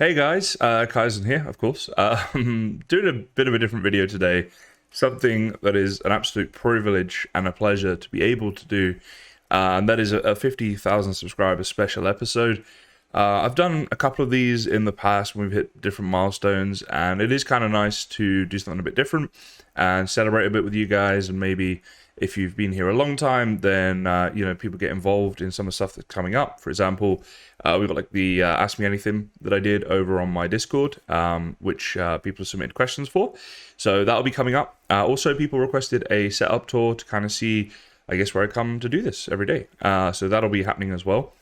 Hey guys, Kysen here, of course. Doing a bit of a different video today. Something that is an absolute privilege and a pleasure to be able to do. And that is a 50,000 subscriber special episode. I've done a couple of these in the past when we've hit different milestones, and it is kind of nice to do something a bit different and celebrate a bit with you guys. And maybe if you've been here a long time, then people get involved in some of the stuff that's coming up. For example, we've got like the Ask Me Anything that I did over on my Discord, which people submitted questions for. So that'll be coming up. Also, people requested a setup tour to kind of see, I guess, where I come to do this every day. So that'll be happening as well.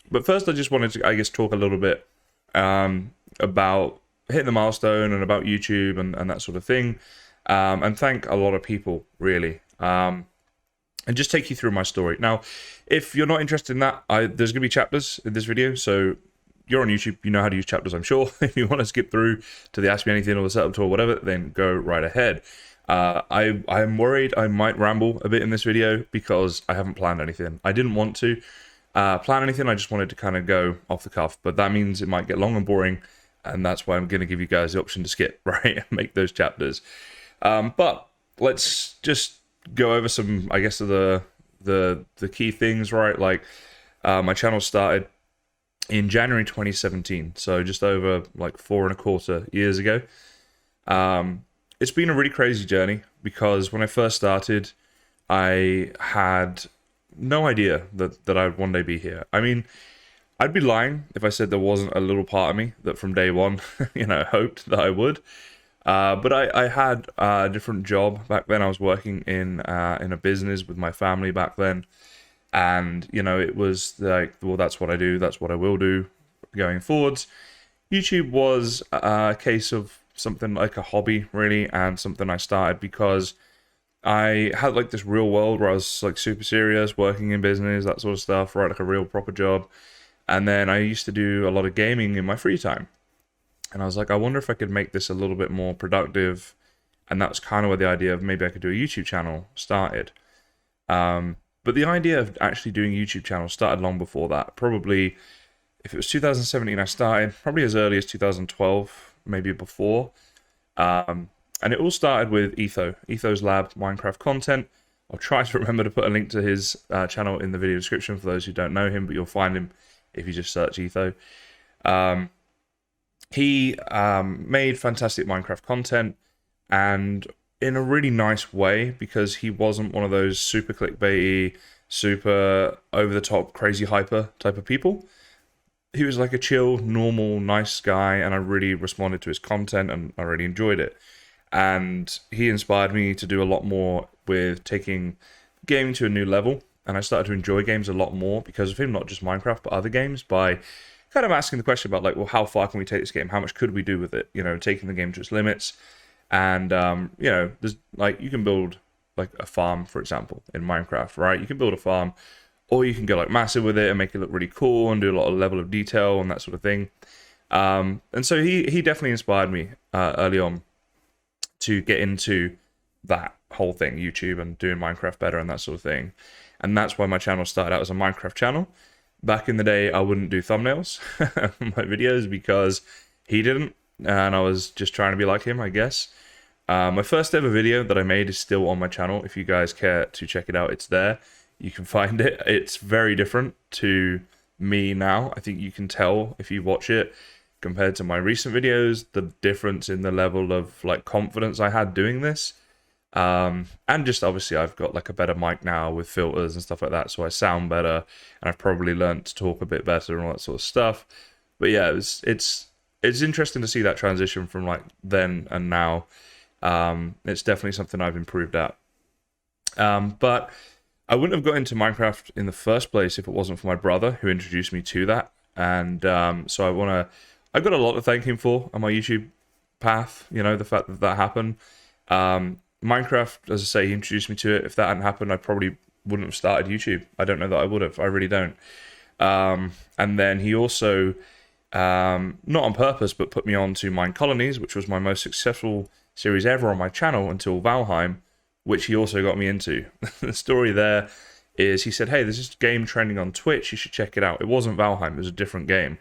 But first, I just wanted to, I guess, talk a little bit about hitting the milestone and about YouTube and that sort of thing. And thank a lot of people, really. And just take you through my story. Now, if you're not interested in that, there's going to be chapters in this video. So you're on YouTube, you know how to use chapters, I'm sure. If you want to skip through to the Ask Me Anything or the Setup Tour or whatever, then go right ahead. I'm worried I might ramble a bit in this video because I haven't planned anything. I didn't want to plan anything. I just wanted to kind of go off the cuff. But that means it might get long and boring. And that's why I'm going to give you guys the option to skip, right? And make those chapters. But let's just go over some, I guess, of the key things, right? Like, my channel started in January 2017, so just over like 4.25 years ago. It's been a really crazy journey because when I first started, I had no idea that I'd one day be here. I mean, I'd be lying if I said there wasn't a little part of me that from day one, hoped that I would. But I had a different job back then. I was working in a business with my family back then. And, it was like, well, that's what I do. That's what I will do going forwards. YouTube was a case of something like a hobby, really, and something I started because I had like this real world where I was like super serious, working in business, that sort of stuff, right? Like a real proper job. And then I used to do a lot of gaming in my free time. And I was like, I wonder if I could make this a little bit more productive. And that was kind of where the idea of maybe I could do a YouTube channel started. But the idea of actually doing a YouTube channel started long before that. Probably, if it was 2017 I started, probably as early as 2012, maybe before. And it all started with Etho's Lab Minecraft content. I'll try to remember to put a link to his channel in the video description for those who don't know him, but you'll find him if you just search Etho. He made fantastic Minecraft content, and in a really nice way, because he wasn't one of those super clickbaity, super over-the-top, crazy hyper type of people. He was like a chill, normal, nice guy, and I really responded to his content, and I really enjoyed it. And he inspired me to do a lot more with taking gaming to a new level, and I started to enjoy games a lot more because of him, not just Minecraft, but other games, by kind of asking the question about, like, well, how far can we take this game? How much could we do with it? Taking the game to its limits. And, there's like, you can build like a farm, for example, in Minecraft, right? You can build a farm, or you can go like massive with it and make it look really cool and do a lot of level of detail and that sort of thing. And so he definitely inspired me early on to get into that whole thing, YouTube and doing Minecraft better and that sort of thing. And that's why my channel started out as a Minecraft channel. Back in the day, I wouldn't do thumbnails on my videos because he didn't, and I was just trying to be like him, I guess. My first ever video that I made is still on my channel. If you guys care to check it out, it's there. You can find it. It's very different to me now. I think you can tell if you watch it compared to my recent videos, the difference in the level of like confidence I had doing this. And just obviously I've got like a better mic now with filters and stuff like that, so I sound better, and I've probably learned to talk a bit better and all that sort of stuff. But yeah, it's interesting to see that transition from like then and now. It's definitely something I've improved at. But I wouldn't have got into Minecraft in the first place if it wasn't for my brother who introduced me to that. And so I've got a lot to thank him for on my YouTube path, the fact that that happened. Minecraft, as I say, he introduced me to it. If that hadn't happened, I probably wouldn't have started YouTube. I don't know that I would have. I really don't. And then he also, not on purpose, but put me on to Mine Colonies, which was my most successful series ever on my channel until Valheim, which he also got me into. The story there is he said, hey, there's this game trending on Twitch. You should check it out. It wasn't Valheim. It was a different game.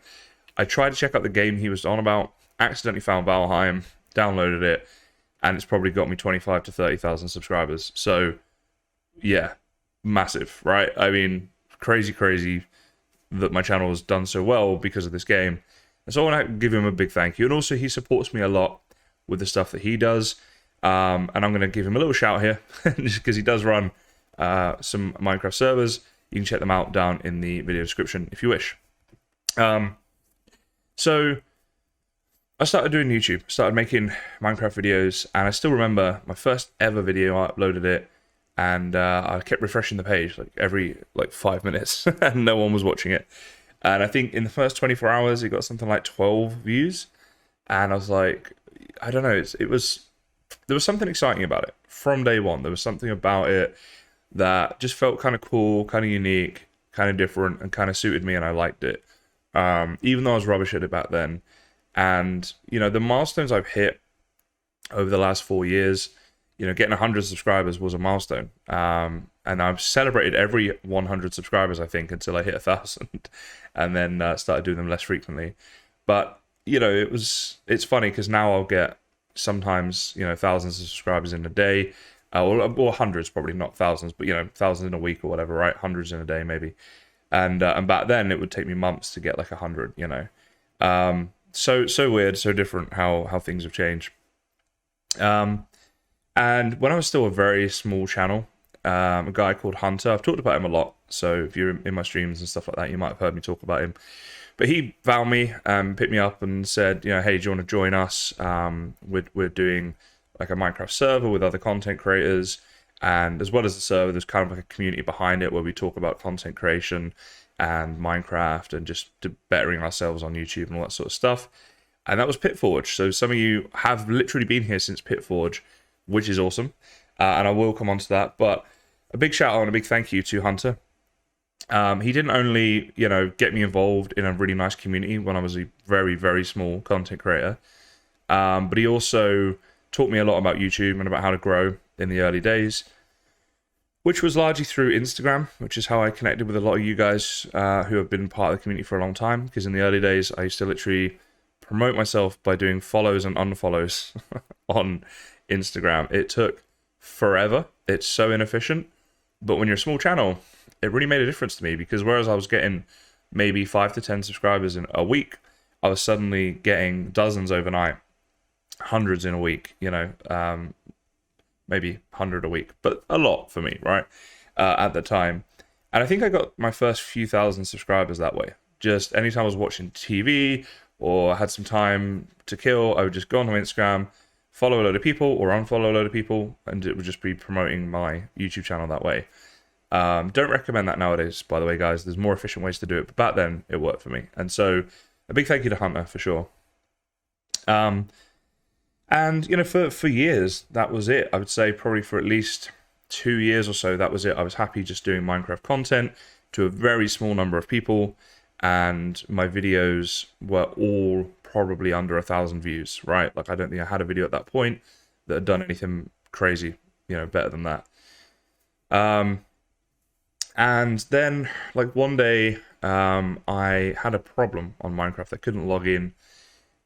I tried to check out the game he was on about, accidentally found Valheim, downloaded it, and it's probably got me 25 to 30,000 subscribers. So, yeah, massive, right? I mean, crazy that my channel has done so well because of this game. And so I want to give him a big thank you. And also, he supports me a lot with the stuff that he does. And I'm going to give him a little shout here, just because he does run some Minecraft servers. You can check them out down in the video description if you wish. So I started doing YouTube, started making Minecraft videos, and I still remember my first ever video. I uploaded it, and I kept refreshing the page like every 5 minutes, and no one was watching it. And I think in the first 24 hours, it got something like 12 views, and I was like, I don't know, there was something exciting about it from day one. There was something about it that just felt kind of cool, kind of unique, kind of different, and kind of suited me, and I liked it. Even though I was rubbish at it back then. And, you know, the milestones I've hit over the last 4 years, you know, getting 100 subscribers was a milestone. And I've celebrated every 100 subscribers, I think, until I hit 1,000, and then started doing them less frequently. But, you know, it's funny because now I'll get sometimes, you know, thousands of subscribers in a day, or hundreds, probably not thousands, but, you know, thousands in a week or whatever, right? Hundreds in a day, maybe. And back then it would take me months to get like 100, you know. So weird, so different how things have changed. And when I was still a very small channel, a guy called Hunter, I've talked about him a lot, so if you're in my streams and stuff like that, you might have heard me talk about him. But he found me, picked me up and said, you know, hey, do you want to join us? We're doing like a Minecraft server with other content creators, and as well as the server, there's kind of like a community behind it where we talk about content creation and Minecraft and just bettering ourselves on YouTube and all that sort of stuff. And that was Pitforge. So some of you have literally been here since Pitforge, which is awesome. And I will come on to that. But a big shout out and a big thank you to Hunter. He didn't only, you know, get me involved in a really nice community when I was a very, very small content creator, but he also taught me a lot about YouTube and about how to grow in the early days, which was largely through Instagram, which is how I connected with a lot of you guys who have been part of the community for a long time. Because in the early days, I used to literally promote myself by doing follows and unfollows on Instagram. It took forever. It's so inefficient. But when you're a small channel, it really made a difference to me, because whereas I was getting maybe 5 to 10 subscribers in a week, I was suddenly getting dozens overnight, hundreds in a week, you know, maybe 100 a week, but a lot for me, right, at the time. And I think I got my first few thousand subscribers that way. Just anytime I was watching TV or had some time to kill, I would just go on Instagram, follow a load of people or unfollow a load of people, and it would just be promoting my YouTube channel that way. Don't recommend that nowadays, by the way, guys. There's more efficient ways to do it, but back then it worked for me. And so a big thank you to Hunter for sure. And, you know, for years, that was it. I would say probably for at least 2 years or so, that was it. I was happy just doing Minecraft content to a very small number of people, and my videos were all probably under 1,000 views, right? Like, I don't think I had a video at that point that had done anything crazy, you know, better than that. And then, like, one day, I had a problem on Minecraft. I couldn't log in.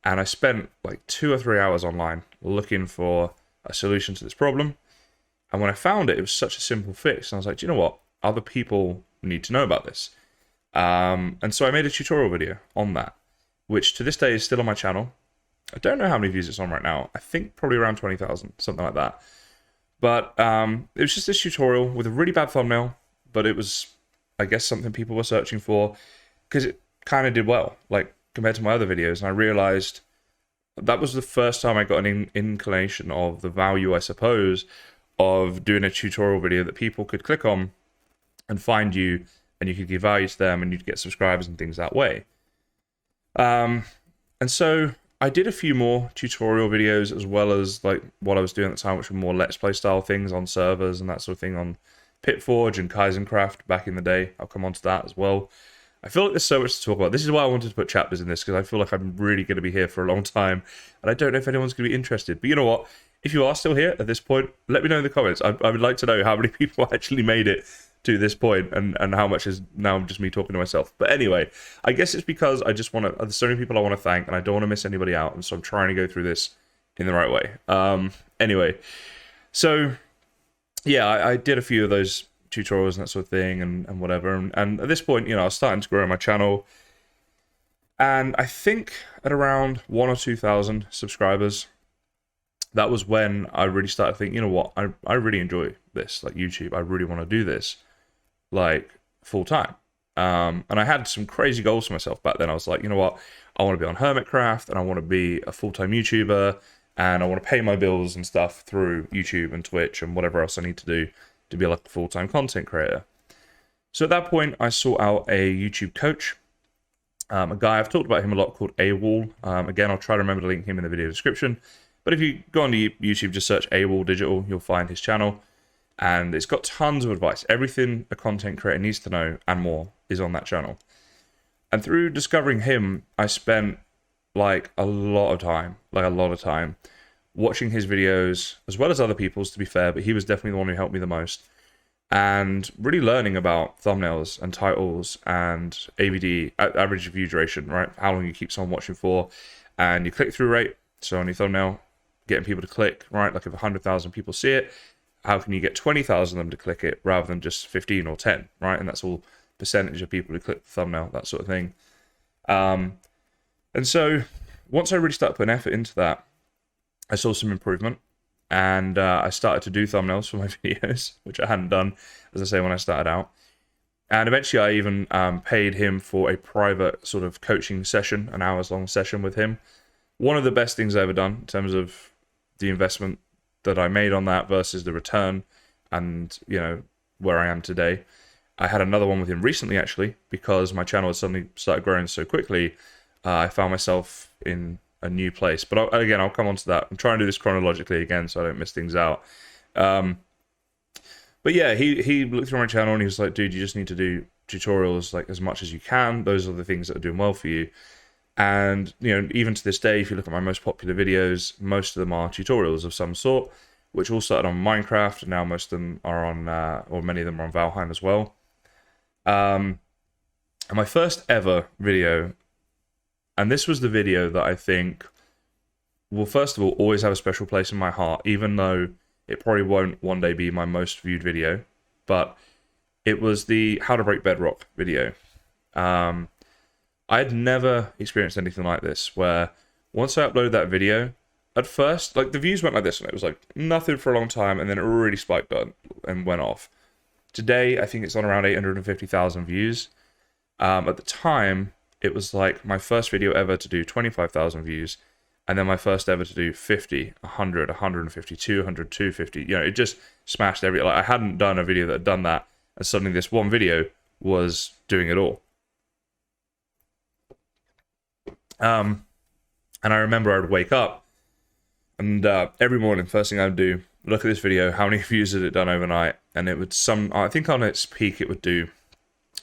And I spent like 2 or 3 hours online looking for a solution to this problem. And when I found it, it was such a simple fix. And I was like, do you know what? Other people need to know about this. And so I made a tutorial video on that, which to this day is still on my channel. I don't know how many views it's on right now. I think probably around 20,000, something like that. But it was just this tutorial with a really bad thumbnail. But it was, I guess, something people were searching for, because it kind of did well, like, compared to my other videos. And I realized that was the first time I got an inclination of the value, I suppose, of doing a tutorial video that people could click on and find you, and you could give value to them, and you'd get subscribers and things that way. And so I did a few more tutorial videos, as well as like what I was doing at the time, which were more Let's Play style things on servers and that sort of thing on Pitforge and Kysen back in the day. I'll come on to that as well. I feel like there's so much to talk about. This is why I wanted to put chapters in this, because I feel like I'm really going to be here for a long time, and I don't know if anyone's going to be interested. But you know what? If you are still here at this point, let me know in the comments. I would like to know how many people actually made it to this point, and how much is now just me talking to myself. But anyway, I guess it's because I just want to, there's so many people I want to thank, and I don't want to miss anybody out, and so I'm trying to go through this in the right way. Anyway, so yeah, I did a few of those tutorials and that sort of thing, and whatever, and at this point, you know, I was starting to grow my channel, and I think at around 1,000 or 2,000 subscribers, that was when I really started thinking, you know what, I really enjoy this, like YouTube. I really want to do this, like, full time. And I had some crazy goals for myself back then. I was like, you know what, I want to be on Hermitcraft, and I want to be a full-time YouTuber, and I want to pay my bills and stuff through YouTube and Twitch and whatever else I need to do to be like a full-time content creator. So at that point, I sought out a YouTube coach, a guy, I've talked about him a lot, called AWOL. Again, I'll try to remember to link him in the video description. But if you go onto YouTube, just search AWOL Digital, you'll find his channel. And it's got tons of advice. Everything a content creator needs to know and more is on that channel. And through discovering him, I spent like a lot of time watching his videos, as well as other people's, to be fair, but he was definitely the one who helped me the most. And really learning about thumbnails and titles and AVD, average view duration, right? How long you keep someone watching for, and your click-through rate. So on your thumbnail, getting people to click, right? Like if 100,000 people see it, how can you get 20,000 of them to click it rather than just 15 or 10, right? And that's all percentage of people who click the thumbnail, that sort of thing. And so once I really started putting effort into that, I saw some improvement, and I started to do thumbnails for my videos, which I hadn't done, as I say, when I started out. And eventually I even paid him for a private sort of coaching session, an hours-long session with him. One of the best things I've ever done in terms of the investment that I made on that versus the return, and, you know, where I am today. I had another one with him recently, actually, because my channel had suddenly started growing so quickly. I found myself in a new place. But again, I'll come on to that. I'm trying to do this chronologically again so I don't miss things out. But yeah, he looked through my channel and he was like, dude, you just need to do tutorials like as much as you can. Those are the things that are doing well for you. And, you know, even to this day, if you look at my most popular videos, most of them are tutorials of some sort, which all started on Minecraft, and now most of them are on, or many of them are on Valheim as well. And my first ever video, and this was the video that I think will, first of all, always have a special place in my heart, even though it probably won't one day be my most viewed video, but it was the How to Break Bedrock video. I had never experienced anything like this, where once I uploaded that video, at first, like, the views went like this, and it was like nothing for a long time, and then it really spiked up and went off. Today, I think it's on around 850,000 views. At the time, it was like my first video ever to do 25,000 views, and then my first ever to do 50, 100, 150, 200, 250. You know, it just smashed every, like, I hadn't done a video that had done that, and suddenly this one video was doing it all. And I remember I'd wake up, and every morning, first thing I'd do, look at this video, how many views had it done overnight, and it would I think on its peak it would do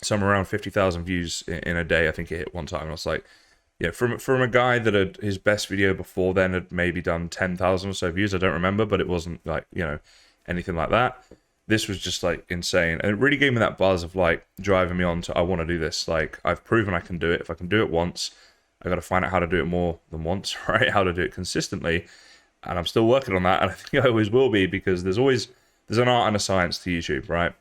somewhere around 50,000 views in a day. I think it hit one time, and I was like, yeah, from a guy that had, his best video before then had maybe done 10,000 or so views, I don't remember, but it wasn't like, you know, anything like that. This was just like insane, and it really gave me that buzz of like driving me on to, I want to do this. Like, I've proven I can do it. If I can do it once, I got to find out how to do it more than once, right? How to do it consistently. And I'm still working on that, and I think I always will be, because there's an art and a science to YouTube, right?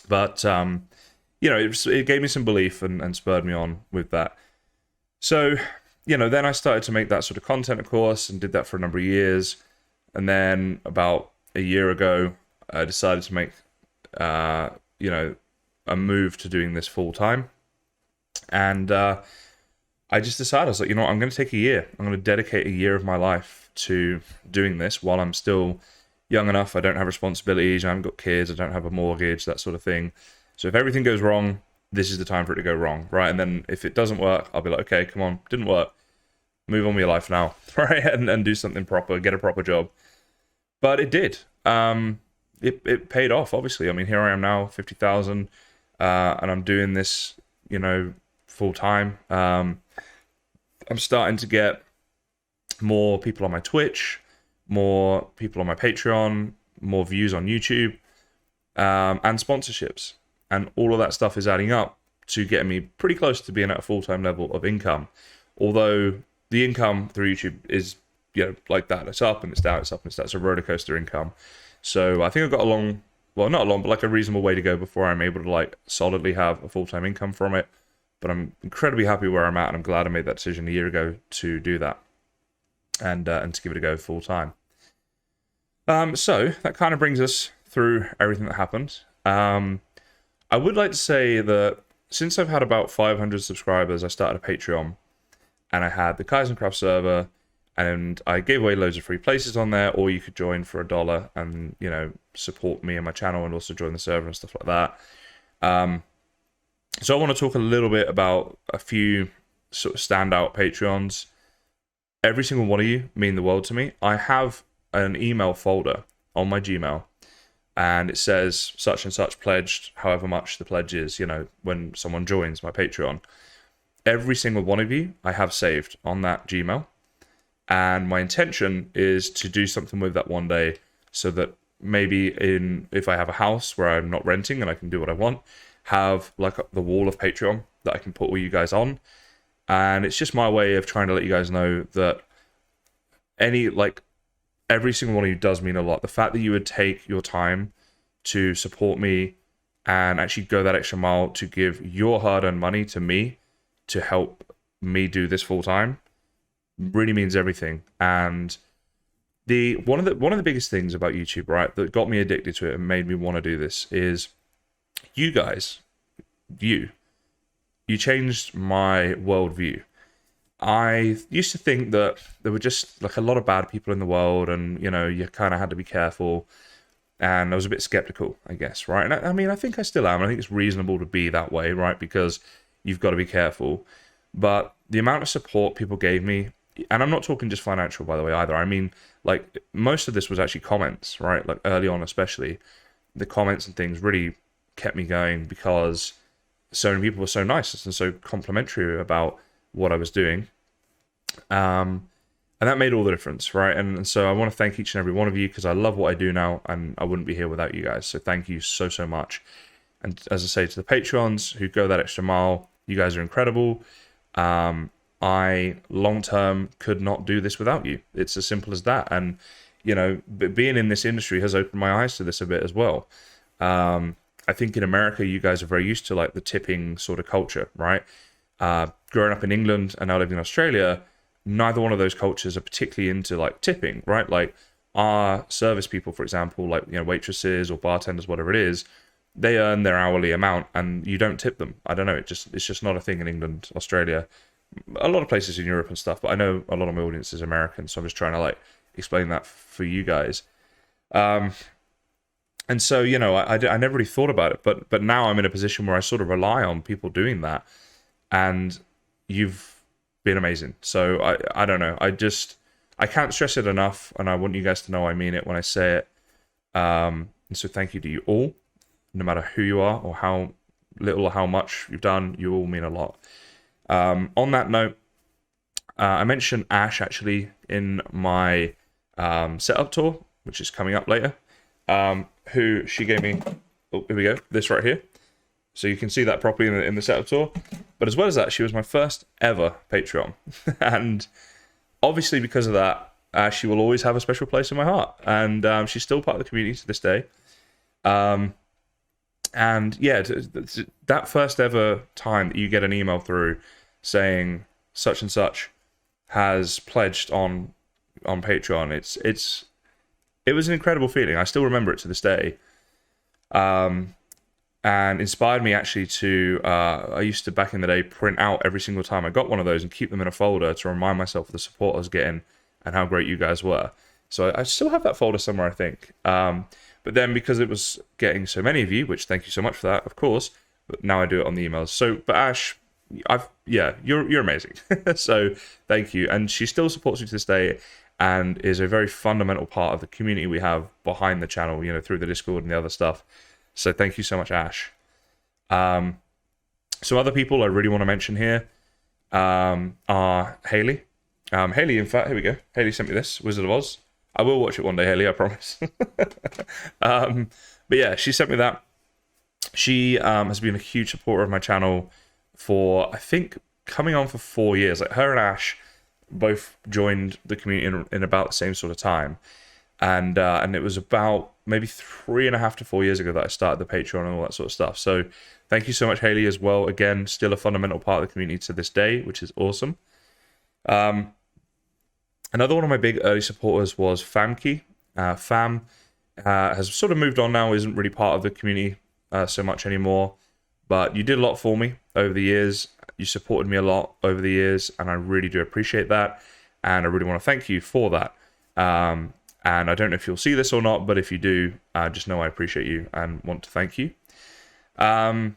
But you know, it gave me some belief and spurred me on with that. So, you know, then I started to make that sort of content, of course, and did that for a number of years. And then about a year ago, I decided to make you know, a move to doing this full time. And I just decided, I was like, you know what, I'm going to take a year. I'm going to dedicate a year of my life to doing this while I'm still young enough. I don't have responsibilities. I haven't got kids. I don't have a mortgage, that sort of thing. So if everything goes wrong, this is the time for it to go wrong, right? And then if it doesn't work, I'll be like, okay, come on, didn't work. Move on with your life now, right? And do something proper, get a proper job. But it did. It paid off, obviously. I mean, here I am now, 50,000, and I'm doing this, you know, full time. I'm starting to get more people on my Twitch, more people on my Patreon, more views on YouTube. and sponsorships. And all of that stuff is adding up to getting me pretty close to being at a full-time level of income. Although the income through YouTube is, like that. It's up and it's down, it's up and it's down. It's a roller coaster income. So I think I've got a long, well, not a long, but like a reasonable way to go before I'm able to like solidly have a full-time income from it. But I'm incredibly happy where I'm at, and I'm glad I made that decision a year ago to do that and to give it a go full-time. So that kind of brings us through everything that happened. I would like to say that since I've had about 500 subscribers, I started a Patreon, and I had the Kysen Craft server, and I gave away loads of free places on there, or you could join for $1 and, support me and my channel and also join the server and stuff like that. So I want to talk a little bit about a few sort of standout Patreons. Every single one of you mean the world to me. I have an email folder on my Gmail, and it says such and such pledged, however much the pledge is, when someone joins my Patreon. Every single one of you I have saved on that Gmail. And my intention is to do something with that one day, so that maybe if I have a house where I'm not renting and I can do what I want, have like the wall of Patreon that I can put all you guys on. And it's just my way of trying to let you guys know that every single one of you does mean a lot. The fact that you would take your time to support me and actually go that extra mile to give your hard-earned money to me to help me do this full time really means everything. And one of the biggest things about YouTube, right, that got me addicted to it and made me want to do this is you guys. You changed my worldview. I used to think that there were just like a lot of bad people in the world, and you kind of had to be careful. And I was a bit skeptical, I guess, right? And I think I still am. I think it's reasonable to be that way, right? Because you've got to be careful. But the amount of support people gave me, and I'm not talking just financial, by the way, either. I mean, like, most of this was actually comments, right? Like, early on especially, the comments and things really kept me going, because so many people were so nice and so complimentary about what I was doing. And that made all the difference, right? And so I want to thank each and every one of you, because I love what I do now, and I wouldn't be here without you guys. So thank you so, so much. And as I say, to the Patreons who go that extra mile, you guys are incredible. I long-term could not do this without you. It's as simple as that. And, being in this industry has opened my eyes to this a bit as well. I think in America, you guys are very used to like the tipping sort of culture, right? Growing up in England and now living in Australia, neither one of those cultures are particularly into like tipping, right? Like our service people, for example, like, waitresses or bartenders, whatever it is, they earn their hourly amount and you don't tip them. I don't know. It's just not a thing in England, Australia, a lot of places in Europe and stuff, but I know a lot of my audience is American. So I'm just trying to like explain that for you guys. And so, I never really thought about it, but now I'm in a position where I sort of rely on people doing that, and you've been amazing. So I don't know. I can't stress it enough, and I want you guys to know I mean it when I say it. And so thank you to you all, no matter who you are or how little or how much you've done. You all mean a lot. On that note, I mentioned Ash actually in my setup tour, which is coming up later. Who she gave me, here we go, this right here. So you can see that properly in the setup tour. But as well as that, she was my first ever Patreon. And obviously because of that, she will always have a special place in my heart. And she's still part of the community to this day. And yeah, that first ever time that you get an email through saying such and such has pledged on Patreon, it was an incredible feeling. I still remember it to this day. And inspired me actually to, I used to back in the day print out every single time I got one of those and keep them in a folder to remind myself of the support I was getting and how great you guys were. So I still have that folder somewhere, I think. But then because it was getting so many of you, which thank you so much for that, of course, but now I do it on the emails. So, but Ash, you're amazing. So thank you. And she still supports me to this day and is a very fundamental part of the community we have behind the channel, through the Discord and the other stuff. So thank you so much, Ash. So other people I really want to mention here are Haley. Haley, in fact, here we go. Haley sent me this, Wizard of Oz. I will watch it one day, Haley, I promise. But But yeah, she sent me that. She has been a huge supporter of my channel for, I think, coming on for 4 years. Like, her and Ash both joined the community in about the same sort of time. And it was about maybe 3.5 to 4 years ago that I started the Patreon and all that sort of stuff. So thank you so much, Haley, as well. Again, still a fundamental part of the community to this day, which is awesome. Another one of my big early supporters was Famkey. Fam has sort of moved on now, isn't really part of the community so much anymore. But you did a lot for me over the years. You supported me a lot over the years, and I really do appreciate that. And I really want to thank you for that. And I don't know if you'll see this or not, but if you do, just know I appreciate you and want to thank you. I'm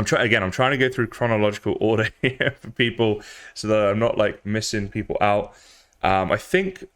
trying to go through chronological order here for people so that I'm not like missing people out. I think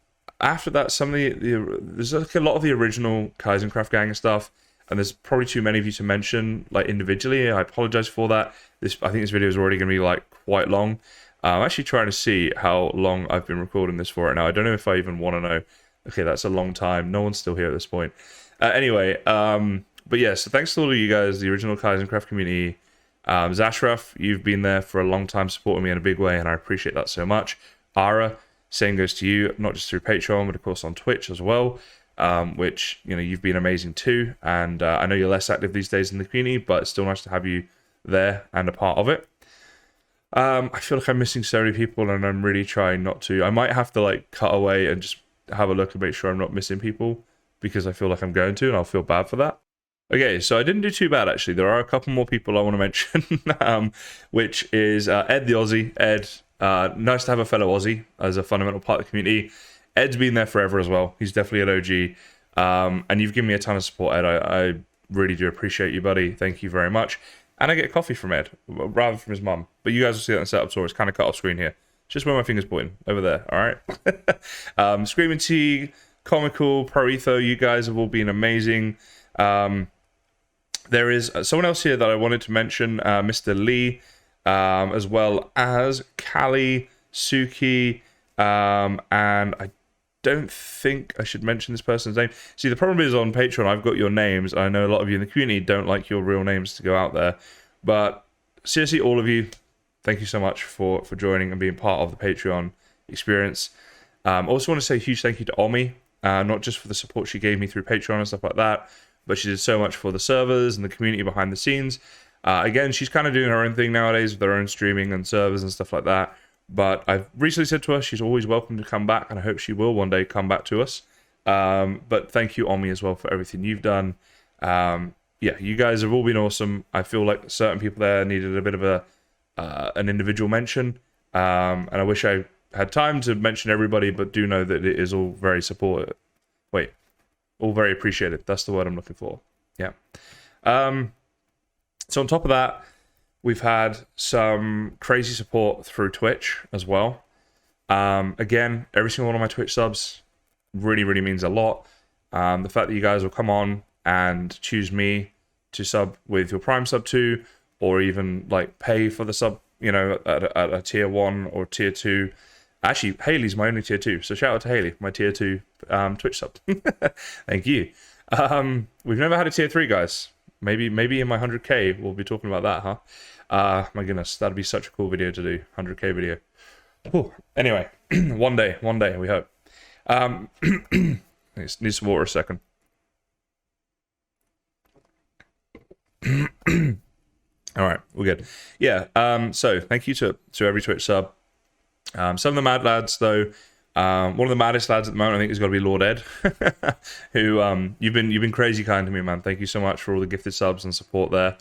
after that, some of there's like a lot of the original Kysen Craft Gang stuff, and there's probably too many of you to mention like individually. I apologize for that. I think this video is already going to be like quite long. I'm actually trying to see how long I've been recording this for right now. I don't know if I even want to know. Okay, that's a long time. No one's still here at this point. Anyway, but yeah, so thanks to all of you guys, the original Kysen Craft community. Zashraf, you've been there for a long time supporting me in a big way, and I appreciate that so much. Ara, same goes to you, not just through Patreon, but of course on Twitch as well, which, you know, you've been amazing too. And I know you're less active these days in the community, but it's still nice to have you there and a part of it. I feel like I'm missing so many people, and I'm really trying not to. I might have to like cut away and just have a look and make sure I'm not missing people, because I feel like I'm going to, and I'll feel bad for that. Okay, so I didn't do too bad, actually. There are a couple more people I want to mention, which is Ed the Aussie. Ed, nice to have a fellow Aussie as a fundamental part of the community. Ed's been there forever as well. He's definitely an OG. And you've given me a ton of support, Ed. I really do appreciate you, buddy. Thank you very much. And I get coffee from Ed, rather from his mum. But you guys will see that in the setup tour. It's kind of cut off screen here. Just where my finger's pointing, over there, all right? Screaming T, Comical, Pro Etho, you guys have all been amazing. There is someone else here that I wanted to mention, Mr. Lee, as well as Callie, Suki, and I don't think I should mention this person's name. See, the problem is on Patreon, I've got your names. I know a lot of you in the community don't like your real names to go out there, but seriously, all of you, thank you so much for joining and being part of the Patreon experience. Also want to say a huge thank you to Omi, not just for the support she gave me through Patreon and stuff like that, but she did so much for the servers and the community behind the scenes. Again, she's kind of doing her own thing nowadays with her own streaming and servers and stuff like that. But I've recently said to her she's always welcome to come back, and I hope she will one day come back to us. But thank you, Omi, as well, for everything you've done. Yeah, you guys have all been awesome. I feel like certain people there needed a bit of an individual mention. And I wish I had time to mention everybody, but do know that it is all very supported. Wait. All very appreciated. That's the word I'm looking for. Yeah. So on top of that, we've had some crazy support through Twitch as well. Again, every single one of my Twitch subs really, really means a lot. The fact that you guys will come on and choose me to sub with your Prime sub to, or even like pay for the sub, you know, at a tier 1 or tier 2. Actually, Haley's my only tier 2, so shout out to Haley, my tier 2 Twitch sub. Thank you. We've never had a tier 3, guys. Maybe in my 100k we'll be talking about that, huh? My goodness, that'd be such a cool video to do, 100k video. Whew. Anyway, one day, we hope. Need some water a second. All right, we're good. Yeah, so thank you to every Twitch sub. Some of the mad lads, though, one of the maddest lads at the moment, I think, has got to be Lord Ed, who you've been crazy kind to me, man. Thank you so much for all the gifted subs and support there.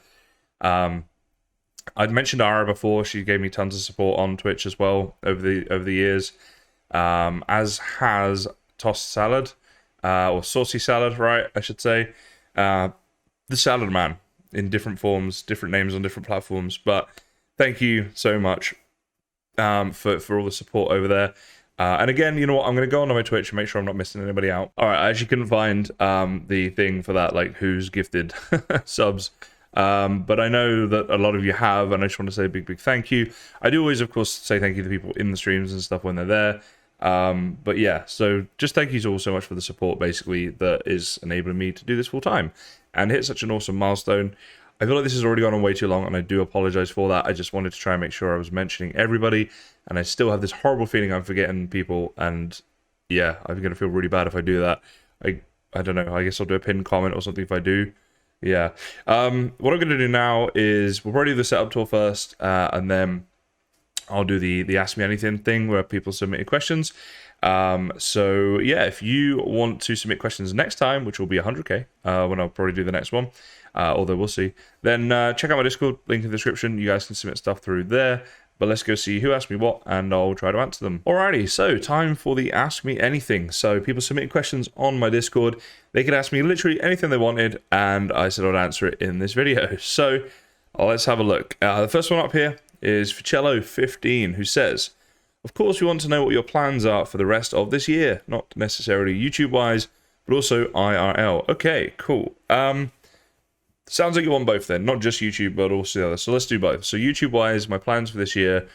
I'd mentioned Ara before. She gave me tons of support on Twitch as well over the years, as has Tossed Salad, or Saucy Salad, right? I should say, the Salad Man in different forms, different names on different platforms. But thank you so much for all the support over there. And again, you know what? I'm going to go onto my Twitch and make sure I'm not missing anybody out. All right, I actually couldn't find the thing for that, like who's gifted subs. But I know that a lot of you have, and I just want to say a big thank you. I do always, of course, say thank you to people in the streams and stuff when they're there. But yeah, so just thank you all so much for the support, basically, that is enabling me to do this full time and hit such an awesome milestone. I feel like this has already gone on way too long, and I do apologize for that. I just wanted to try and make sure I was mentioning everybody, and I still have this horrible feeling I'm forgetting people, and yeah, I'm going to feel really bad if I do that. I don't know, I guess I'll do a pinned comment or something if I do. Yeah. What I'm going to do now is we'll probably do the setup tour first, and then I'll do the Ask Me Anything thing where people submit questions. So yeah, if you want to submit questions next time, which will be 100k, when I'll probably do the next one, although we'll see, then check out my Discord, link in the description. You guys can submit stuff through there. But let's go see who asked me what, and I'll try to answer them. Alrighty, so time for the Ask Me Anything. So people submitting questions on my Discord. They could ask me literally anything they wanted, and I said I'd answer it in this video. So let's have a look. The first one up here is Ficello15, who says, of course we want to know what your plans are for the rest of this year. Not necessarily YouTube-wise, but also IRL. Okay, cool. Sounds like you want both then, not just YouTube, but also the other. So let's do both. So YouTube-wise, my plans for this year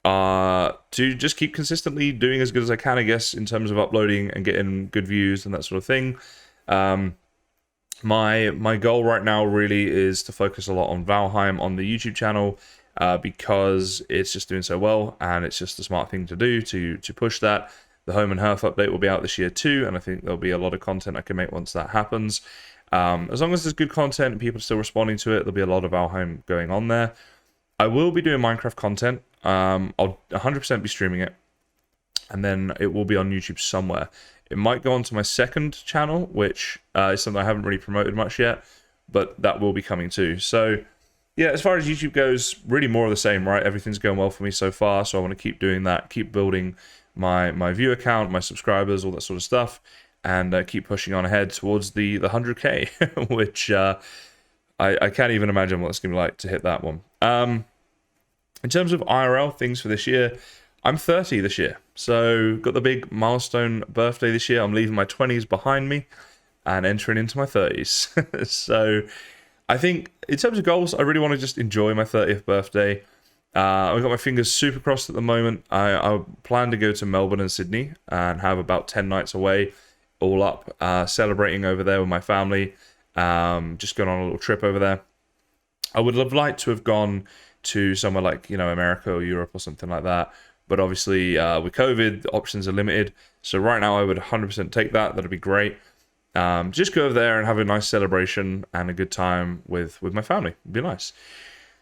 are to just keep consistently doing as good as I can, I guess, in terms of uploading and getting good views and that sort of thing. My goal right now really is to focus a lot on Valheim on the YouTube channel, because it's just doing so well, and it's just a smart thing to do to push that. The Home and Hearth update will be out this year too, and I think there'll be a lot of content I can make once that happens. As long as there's good content and people are still responding to it, there'll be a lot of Valheim going on there. I will be doing Minecraft content. I'll 100% be streaming it, and then it will be on YouTube somewhere. It might go onto my second channel, which is something I haven't really promoted much yet, but that will be coming too. So yeah, as far as YouTube goes, really more of the same, right? Everything's going well for me so far, so I want to keep doing that, keep building my view account, my subscribers, all that sort of stuff, and keep pushing on ahead towards the 100k, which I can't even imagine what it's going to be like to hit that one. In terms of IRL things for this year, I'm 30 this year, so got the big milestone birthday this year. I'm leaving my 20s behind me and entering into my 30s. So I think in terms of goals, I really want to just enjoy my 30th birthday. I've got my fingers super crossed at the moment. I plan to go to Melbourne and Sydney and have about 10 nights away, all up, celebrating over there with my family, just going on a little trip over there. I would have liked to have gone to somewhere like, America or Europe or something like that. But obviously, with COVID, the options are limited. So right now, I would 100% take that. That'd be great. Just go over there and have a nice celebration and a good time with my family. It'd be nice.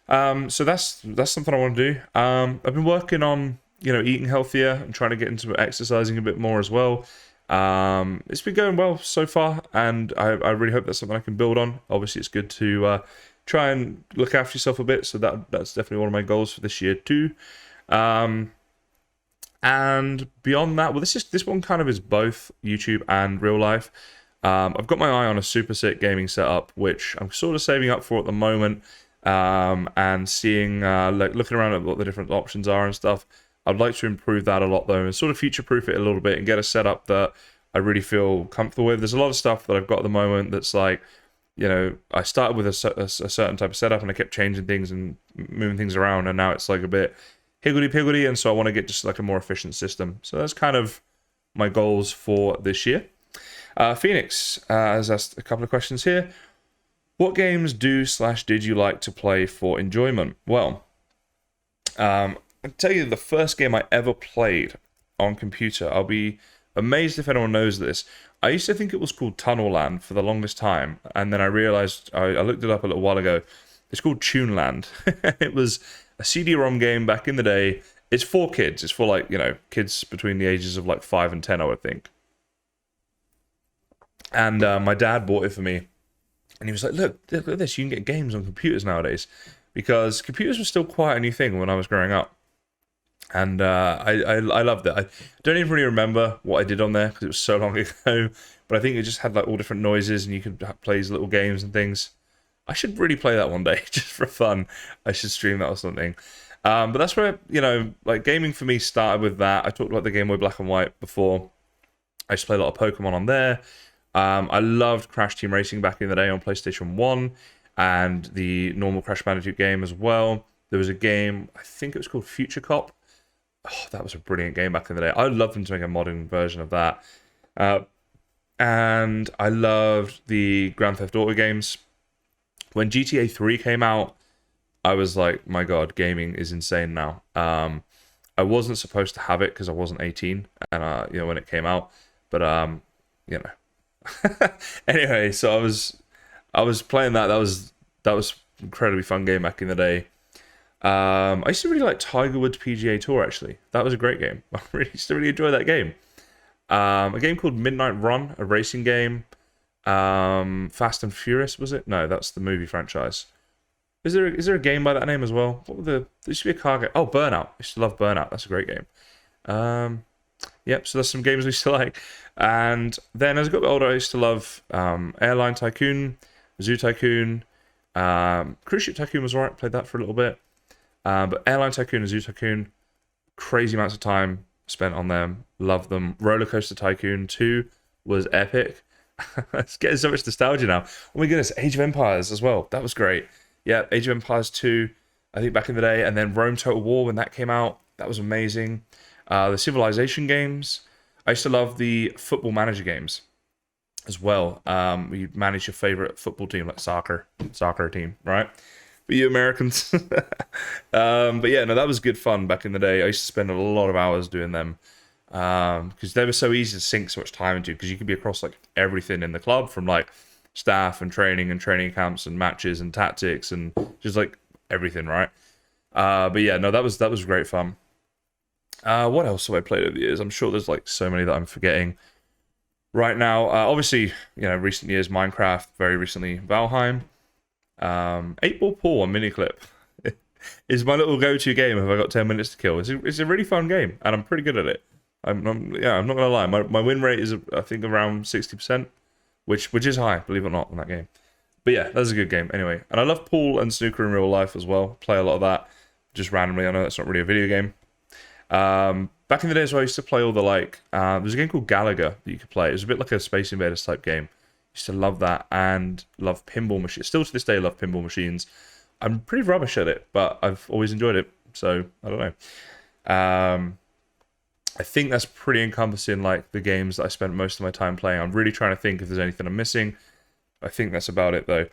So that's something I want to do. I've been working on, eating healthier and trying to get into exercising a bit more as well. It's been going well so far, and I really hope that's something I can build on. Obviously, it's good to try and look after yourself a bit. So that's definitely one of my goals for this year too. And beyond that, well, this one kind of is both YouTube and real life. I've got my eye on a super sick gaming setup, which I'm sort of saving up for at the moment, and seeing, looking around at what the different options are and stuff. I'd like to improve that a lot though, and sort of future-proof it a little bit and get a setup that I really feel comfortable with. There's a lot of stuff that I've got at the moment that's like, I started with a certain type of setup and I kept changing things and moving things around, and now it's like a bit higgledy-piggledy, and so I want to get just like a more efficient system. So that's kind of my goals for this year. Phoenix has asked a couple of questions here. What games did you like to play for enjoyment? Well, I'll tell you the first game I ever played on computer. I'll be amazed if anyone knows this. I used to think it was called Tunnel Land for the longest time, and then I realized, I looked it up a little while ago, it's called Tuneland. It was a CD-ROM game back in the day. It's for kids. It's for like, kids between the ages of like 5 and 10, I would think. And my dad bought it for me, and he was like, look at this, you can get games on computers nowadays, because computers were still quite a new thing when I was growing up. And I loved it. I don't even really remember what I did on there because it was so long ago, but I think it just had like all different noises and you could play these little games and things. I should really play that one day just for fun. I should stream that or something. But that's where, like gaming for me started with that. I talked about the Game Boy Black and White before. I used to play a lot of Pokemon on there. I loved Crash Team Racing back in the day on PlayStation 1 and the normal Crash Bandicoot game as well. There was a game, I think it was called Future Cop, Oh, that was a brilliant game back in the day. I'd love them to make a modern version of that. Uh, and I loved the Grand Theft Auto games. When GTA 3 came out, I was like, my God, gaming is insane now. I wasn't supposed to have it because I wasn't 18, and when it came out, but you know. Anyway, so I was playing that. That was incredibly fun game back in the day. I used to really like Tiger Woods PGA Tour, actually. That was a great game. I really used to really enjoy that game. A game called Midnight Run, a racing game. Fast and Furious, was it? No, that's the movie franchise. Is there a game by that name as well? There used to be a car game. Oh, Burnout. I used to love Burnout. That's a great game. Yep, so there's some games we used to like. And then as I got older, I used to love Airline Tycoon, Zoo Tycoon, Cruise Ship Tycoon was alright, played that for a little bit. But Airline Tycoon and Zoo Tycoon, crazy amounts of time spent on them, loved them. Roller Coaster Tycoon 2 was epic. It's getting so much nostalgia now. Oh my goodness, Age of Empires as well, that was great. Yeah, Age of Empires 2, I think back in the day, and then Rome Total War when that came out, that was amazing. The Civilization games, I used to love the Football Manager games as well. You manage your favorite football team, like soccer team, right? For you Americans. But yeah, no, that was good fun back in the day. I used to spend a lot of hours doing them because they were so easy to sink so much time into, because you could be across like everything in the club, from like staff and training camps and matches and tactics and just like everything, right? But yeah, no, that was great fun. What else have I played over the years? I'm sure there's like so many that I'm forgetting right now. Obviously, recent years, Minecraft, very recently, Valheim. 8-Ball Pool on Miniclip is my little go-to game if I got 10 minutes to kill. It's a really fun game, and I'm pretty good at it. I'm not gonna lie. My win rate is, I think, around 60%, which is high, believe it or not, in that game. But yeah, that's a good game anyway. And I love pool and snooker in real life as well. Play a lot of that just randomly. I know that's not really a video game. Back in the days where I used to play all the there's a game called Galaga that you could play. It was a bit like a Space Invaders type game. Used to love that, and love pinball machines. Still to this day, love pinball machines. I'm pretty rubbish at it, but I've always enjoyed it. So I don't know. I think that's pretty encompassing, like the games that I spent most of my time playing. I'm really trying to think if there's anything I'm missing. I think that's about it though.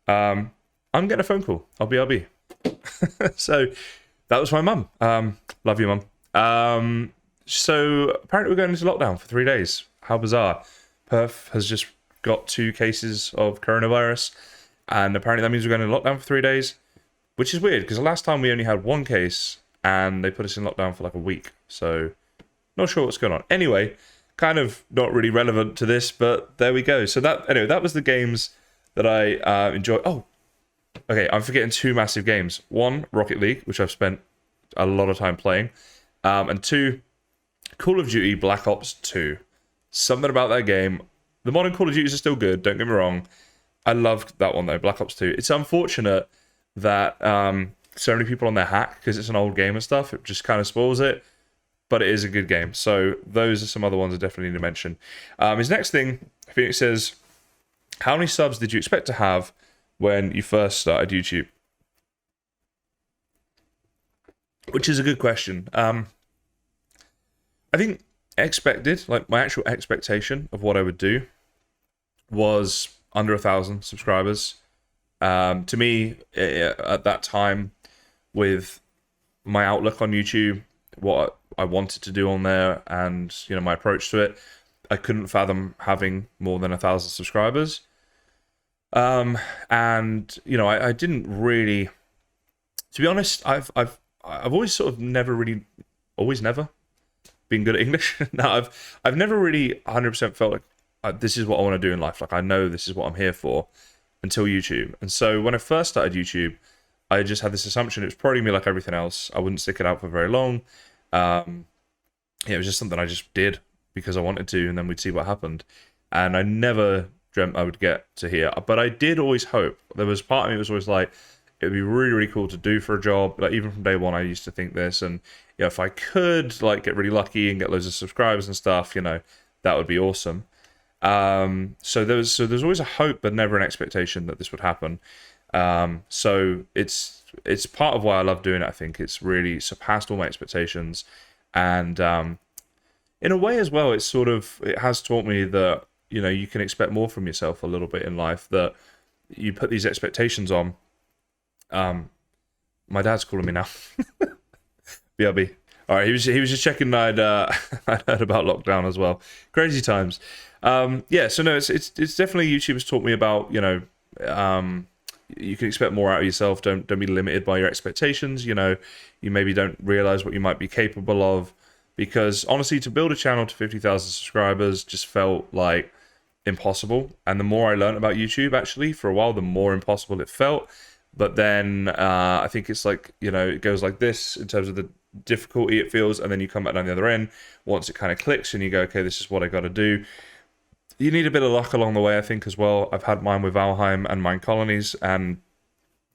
I'm getting a phone call. I'll be. So that was my mum. Love you, mum. So apparently we're going into lockdown for 3 days. How bizarre. Perth has just got 2 cases of coronavirus, and apparently that means we're going into lockdown for 3 days, which is weird because the last time we only had 1 case and they put us in lockdown for like a week. So not sure what's going on. Anyway, kind of not really relevant to this, but there we go. So that was the games that I enjoy. Oh, okay, I'm forgetting 2 massive games. 1, Rocket League, which I've spent a lot of time playing, and 2, Call of Duty Black Ops 2. Something about that game. The modern Call of Duties are still good, don't get me wrong. I loved that one though, Black Ops 2. It's unfortunate that so many people on their hack, because it's an old game and stuff. It just kind of spoils it, but it is a good game. So those are some other ones I definitely need to mention. His next thing, Phoenix says, how many subs did you expect to have when you first started YouTube? Which is a good question. I think expected, like my actual expectation of what I would do was under 1,000 subscribers. To me, at that time, with my outlook on YouTube, what I wanted to do on there, and my approach to it, I couldn't fathom having more than 1,000 subscribers. And I didn't really, to be honest, I've always sort of never been good at English. No, I've never really 100% felt like this is what I want to do in life. Like I know this is what I'm here for, until YouTube. And so when I first started YouTube, I just had this assumption it was probably me like everything else. I wouldn't stick it out for very long. It was just something I just did because I wanted to, and then we'd see what happened. And I never dreamt I would get to here. But I did always hope. There was part of me that was always like, it'd be really, really cool to do for a job. Like even from day one, I used to think this, and if I could like get really lucky and get loads of subscribers and stuff, that would be awesome. So there's always a hope, but never an expectation that this would happen. So it's part of why I love doing it. I think it's really surpassed all my expectations, And in a way as well, it has taught me that, you know, you can expect more from yourself a little bit in life, that you put these expectations on. My dad's calling me now. BRB. All right, he was just checking I'd I'd heard about lockdown as well. Crazy times. Yeah, so no, it's definitely YouTube has taught me about, you know, you can expect more out of yourself. Don't be limited by your expectations. You know, you maybe don't realize what you might be capable of, because honestly, to build a channel to 50,000 subscribers just felt like impossible. And the more I learned about YouTube, actually, for a while, the more impossible it felt. But then I think it's like, you know, it goes like this in terms of the difficulty it feels, and then you come back down the other end once it kind of clicks and you go, okay, this is what I got to do. You need a bit of luck along the way, I think, as well. I've had mine with Valheim and Mine Colonies, and,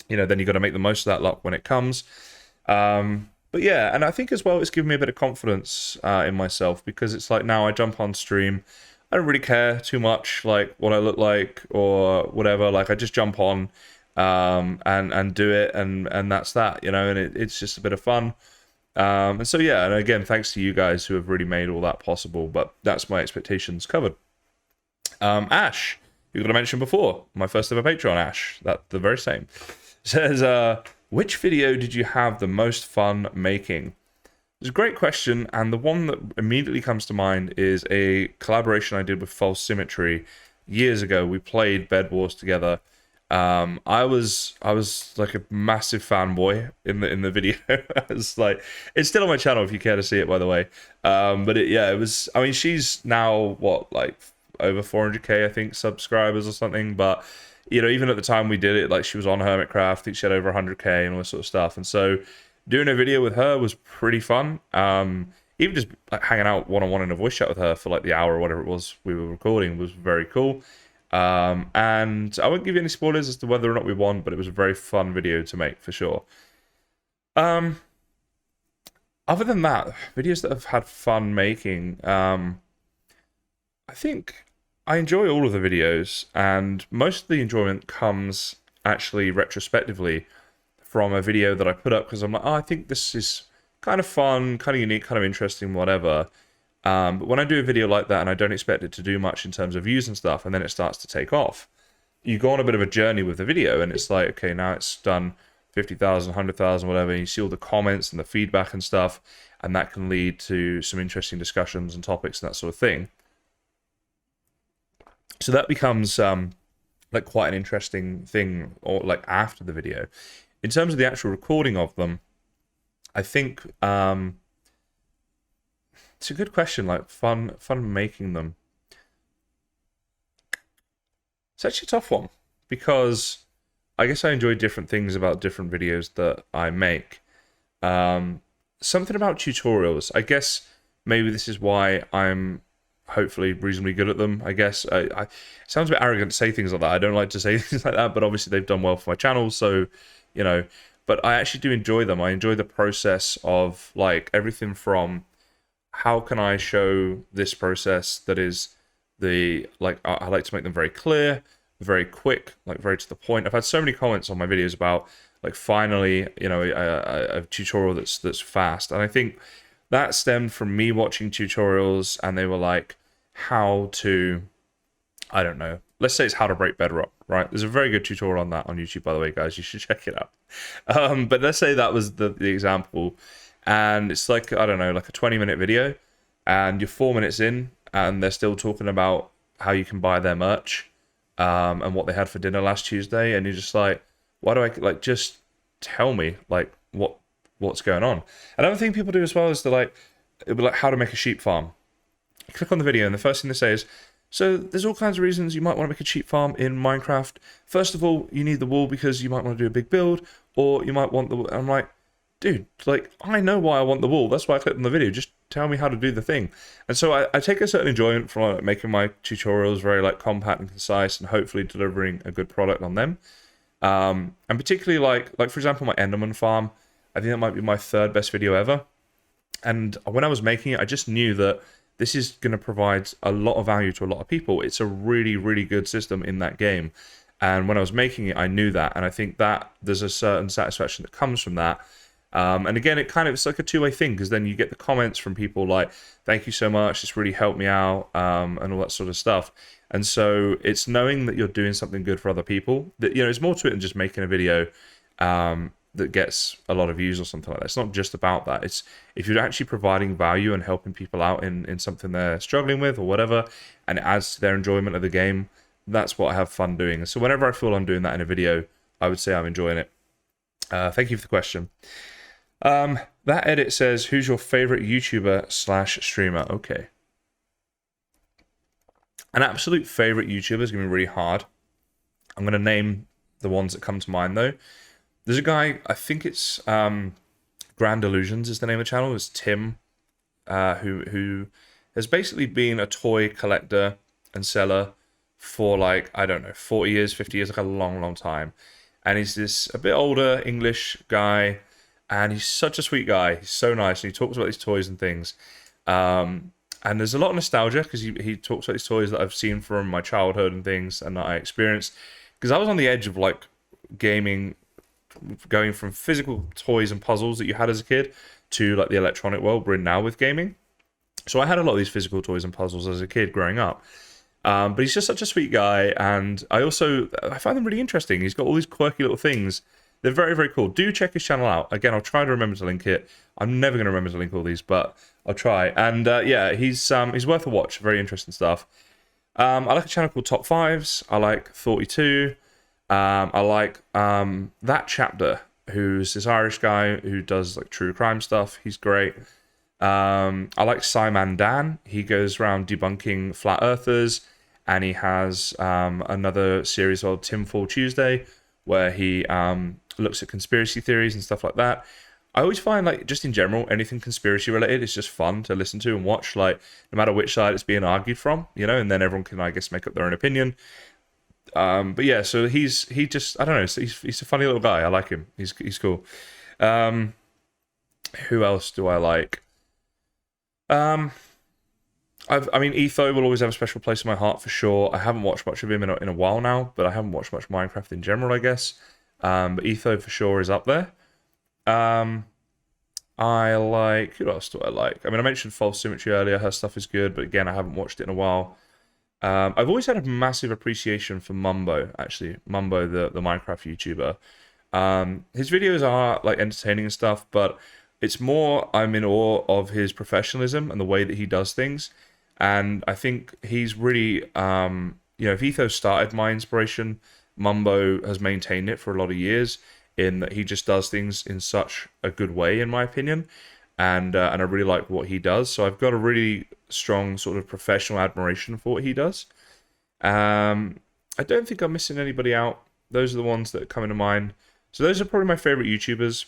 you know, then you got to make the most of that luck when it comes. But yeah, and I think as well, it's given me a bit of confidence in myself, because it's like now I jump on stream, I don't really care too much like what I look like or whatever. Like I just jump on and do it, and that's that, you know, and it's just a bit of fun. And so yeah, and again, thanks to you guys who have really made all that possible. But that's my expectations covered. Ash, you've got to mention before, my first ever Patreon, Ash, that the very same, says, which video did you have the most fun making? It's a great question, and the one that immediately comes to mind is a collaboration I did with False Symmetry years ago. We played Bed Wars together. I was like a massive fanboy in the video. It's like, it's still on my channel if you care to see it, by the way. But it was, I mean, she's now what, like over 400k I think subscribers or something, but you know, even at the time we did it, like she was on Hermitcraft, I think she had over 100k and all this sort of stuff, and so doing a video with her was pretty fun. Even just like hanging out one-on-one in a voice chat with her for like the hour or whatever it was we were recording was very cool. And I won't give you any spoilers as to whether or not we won, but it was a very fun video to make for sure. Other than that, videos that I've had fun making, I think I enjoy all of the videos, and most of the enjoyment comes actually retrospectively from a video that I put up, because I'm like, oh, I think this is kind of fun, kind of unique, kind of interesting, whatever. But when I do a video like that and I don't expect it to do much in terms of views and stuff, and then it starts to take off, you go on a bit of a journey with the video, and it's like, okay, now it's done 50,000, 100,000, whatever, and you see all the comments and the feedback and stuff, and that can lead to some interesting discussions and topics and that sort of thing. So that becomes like quite an interesting thing, or like after the video. In terms of the actual recording of them, I think it's a good question, like fun making them. It's actually a tough one, because I guess I enjoy different things about different videos that I make. Something about tutorials, I guess maybe this is why I'm hopefully reasonably good at them. I guess it sounds a bit arrogant to say things like that. I don't like to say things like that, but obviously they've done well for my channel, so you know. But I actually do enjoy them. I enjoy the process of like everything from how can I show this process that is the, like, I like to make them very clear, very quick, like very to the point. I've had so many comments on my videos about like finally, you know, a tutorial that's fast, and I think that stemmed from me watching tutorials, and they were like how to, I don't know, let's say it's how to break bedrock, right? There's a very good tutorial on that on YouTube, by the way, guys. You should check it out. But let's say that was the example, and it's like, I don't know, like a 20-minute video, and you're 4 minutes in, and they're still talking about how you can buy their merch, and what they had for dinner last Tuesday, and you're just like, why do I, like, just tell me, like, what's going on? Another thing people do as well is they're like, it'll be like how to make a sheep farm. You click on the video, and the first thing they say is, so there's all kinds of reasons you might want to make a sheep farm in Minecraft. First of all, you need the wool because you might want to do a big build, or you might want the wool. I'm like, dude, like, I know why I want the wool. That's why I clicked on the video. Just tell me how to do the thing. And so I take a certain enjoyment from like, making my tutorials very like compact and concise, and hopefully delivering a good product on them. And particularly like for example, my Enderman farm, I think that might be my third best video ever. And when I was making it, I just knew that this is going to provide a lot of value to a lot of people. It's a really, really good system in that game. And when I was making it, I knew that. And I think that there's a certain satisfaction that comes from that. And again, it's like a two-way thing, because then you get the comments from people like, thank you so much, it's really helped me out, and all that sort of stuff. And so it's knowing that you're doing something good for other people. That, you know, it's more to it than just making a video that gets a lot of views or something like that. It's not just about that. It's if you're actually providing value and helping people out in something they're struggling with or whatever, and it adds to their enjoyment of the game, that's what I have fun doing. So whenever I feel I'm doing that in a video, I would say I'm enjoying it. Thank you for the question. That edit says, who's your favorite YouTuber / streamer? Okay. An absolute favorite YouTuber is going to be really hard. I'm going to name the ones that come to mind, though. There's a guy, I think it's Grand Illusions is the name of the channel. It's Tim, who has basically been a toy collector and seller for, like, I don't know, 40 years, 50 years, like a long, long time. And he's this a bit older English guy, and he's such a sweet guy. He's so nice, and he talks about these toys and things. And there's a lot of nostalgia, because he talks about these toys that I've seen from my childhood and things, and that I experienced. Because I was on the edge of, like, gaming, going from physical toys and puzzles that you had as a kid to, like, the electronic world we're in now with gaming. So I had a lot of these physical toys and puzzles as a kid growing up. But he's just such a sweet guy, and I find them really interesting. He's got all these quirky little things. They're very, very cool. Do check his channel out. Again, I'll try to remember to link it. I'm never going to remember to link all these, but I'll try. And yeah, he's worth a watch. Very interesting stuff. I like a channel called Top Fives. I like 42. I like That Chapter, who's this Irish guy who does, like, true crime stuff. He's great. I like Simon Dan. He goes around debunking flat earthers, and he has another series called Tinfoil Tuesday, where he looks at conspiracy theories and stuff like that. I always find, like, just in general, anything conspiracy related is just fun to listen to and watch, like, no matter which side it's being argued from, you know, and then everyone can, I guess, make up their own opinion. But yeah, so he just, I don't know, he's a funny little guy. I like him. He's cool. Who else do I like? I mean, Etho will always have a special place in my heart for sure. I haven't watched much of him in a while now, but I haven't watched much Minecraft in general, I guess. But Etho for sure is up there. I like, who else do I like? I mean, I mentioned False Symmetry earlier. Her stuff is good, but again, I haven't watched it in a while. I've always had a massive appreciation for Mumbo, actually. Mumbo, the Minecraft YouTuber. His videos are, like, entertaining and stuff, but it's more I'm in awe of his professionalism and the way that he does things. And I think he's really, you know, if Ethos started my inspiration, Mumbo has maintained it for a lot of years, in that he just does things in such a good way, in my opinion. And I really like what he does. So I've got a really strong sort of professional admiration for what he does. I don't think I'm missing anybody out. Those are the ones that come into mind. So those are probably my favorite YouTubers.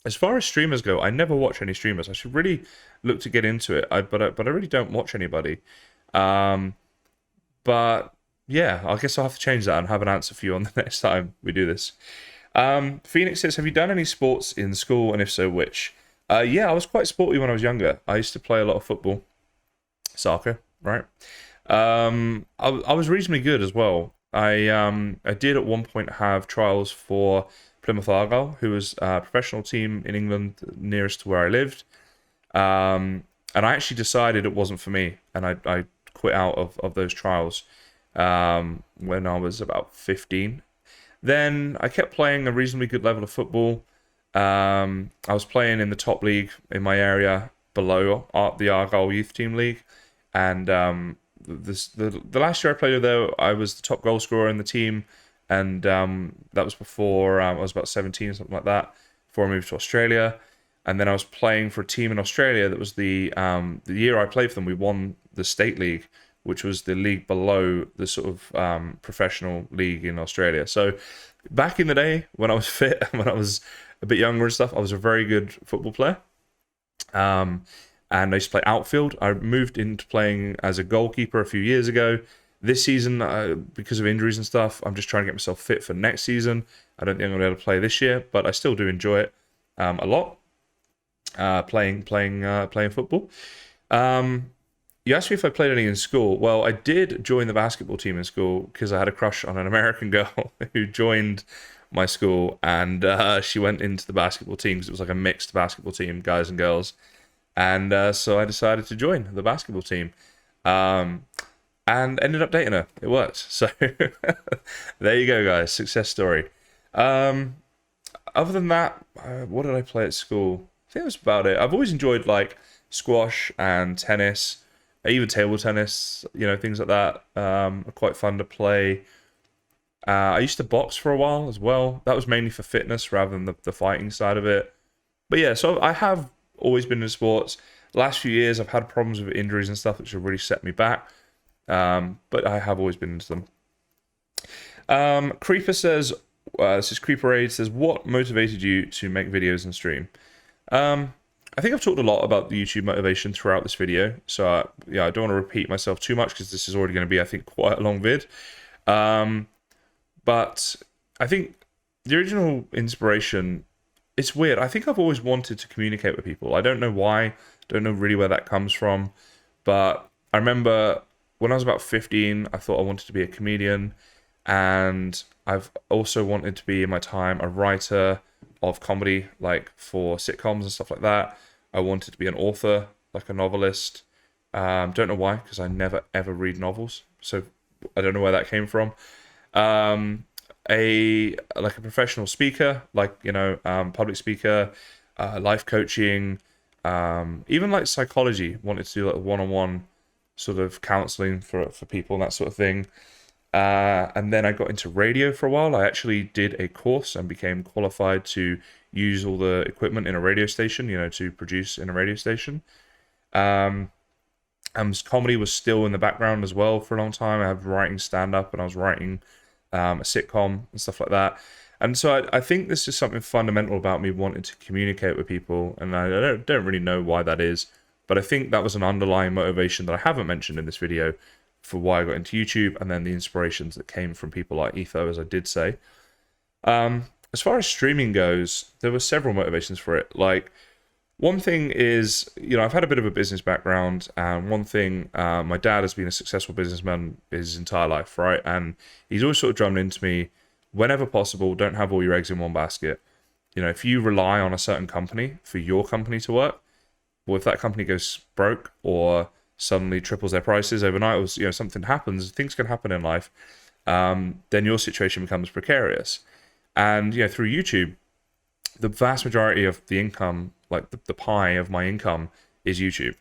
As far as streamers go, I never watch any streamers. I should really look to get into it, but I really don't watch anybody. But yeah, I guess I'll have to change that and have an answer for you on the next time we do this. Phoenix says, have you done any sports in school, and if so, which? Yeah, I was quite sporty when I was younger. I used to play a lot of football, soccer, right? I was reasonably good as well. I did at one point have trials for Plymouth Argyle, who was a professional team in England nearest to where I lived. And I actually decided it wasn't for me, and I quit out of those trials when I was about 15. Then I kept playing a reasonably good level of football. I was playing in the top league in my area below the Argyle Youth Team League. And the last year I played there, I was the top goal scorer in the team. And that was before I was about 17, something like that, before I moved to Australia. And then I was playing for a team in Australia that was the year I played for them, we won the state league, which was the league below the sort of professional league in Australia. So back in the day, when I was fit, when I was a bit younger and stuff, I was a very good football player. And I used to play outfield. I moved into playing as a goalkeeper a few years ago. This season, because of injuries and stuff, I'm just trying to get myself fit for next season. I don't think I'm going to be able to play this year, but I still do enjoy it a lot. Playing football. You asked me if I played any in school. Well, I did join the basketball team in school because I had a crush on an American girl who joined my school, and she went into the basketball team because it was like a mixed basketball team, guys and girls. And so I decided to join the basketball team, and ended up dating her. It worked. So there you go, guys. Success story. Other than that, what did I play at school? I think that's about it. I've always enjoyed like squash and tennis, even table tennis, things like that. Are quite fun to play. I used to box for a while as well. That was mainly for fitness rather than the fighting side of it. But yeah, so I have always been in sports. Last few years, I've had problems with injuries and stuff, which have really set me back. But I have always been into them. Creeper says, this is Creeper Aid, says, what motivated you to make videos and stream? I think I've talked a lot about the YouTube motivation throughout this video. So yeah, I don't want to repeat myself too much because this is already going to be, I think, quite a long vid. But I think the original inspiration, it's weird. I think I've always wanted to communicate with people. I don't know why. Don't know really where that comes from. But I remember when I was about 15, I thought I wanted to be a comedian. And I've also wanted to be, in my time, a writer of comedy, like for sitcoms and stuff like that. I wanted to be an author, like a novelist. Don't know why, because I never ever read novels. So I don't know where that came from. A professional speaker, public speaker, life coaching, even like psychology. Wanted to do like one-on-one sort of counseling for people and that sort of thing. And then I got into radio for a while. I actually did a course and became qualified to use all the equipment in a radio station, to produce in a radio station. And comedy was still in the background as well for a long time. I had writing stand-up and I was writing a sitcom and stuff like that. And so I think this is something fundamental about me wanting to communicate with people. And I don't really know why that is, but I think that was an underlying motivation that I haven't mentioned in this video for why I got into YouTube, and then the inspirations that came from people like Etho, as I did say. As far as streaming goes, there were several motivations for it. Like, one thing is, I've had a bit of a business background, and one thing, my dad has been a successful businessman his entire life, right? And he's always sort of drummed into me, whenever possible, don't have all your eggs in one basket. If you rely on a certain company for your company to work, well, if that company goes broke or suddenly triples their prices overnight, or something happens, things can happen in life, then your situation becomes precarious. And through YouTube, the vast majority of the income, like the pie of my income, is YouTube.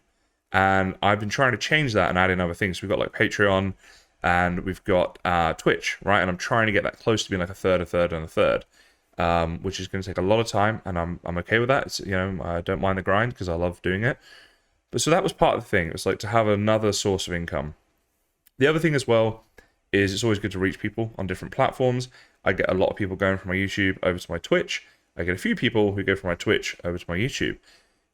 And I've been trying to change that and add in other things. We've got like Patreon, and we've got Twitch, right? And I'm trying to get that close to being like a third, and a third, which is going to take a lot of time, and I'm okay with that. It's, I don't mind the grind because I love doing it. But so that was part of the thing. It was like to have another source of income. The other thing as well is it's always good to reach people on different platforms. I get a lot of people going from my YouTube over to my Twitch. I get a few people who go from my Twitch over to my YouTube.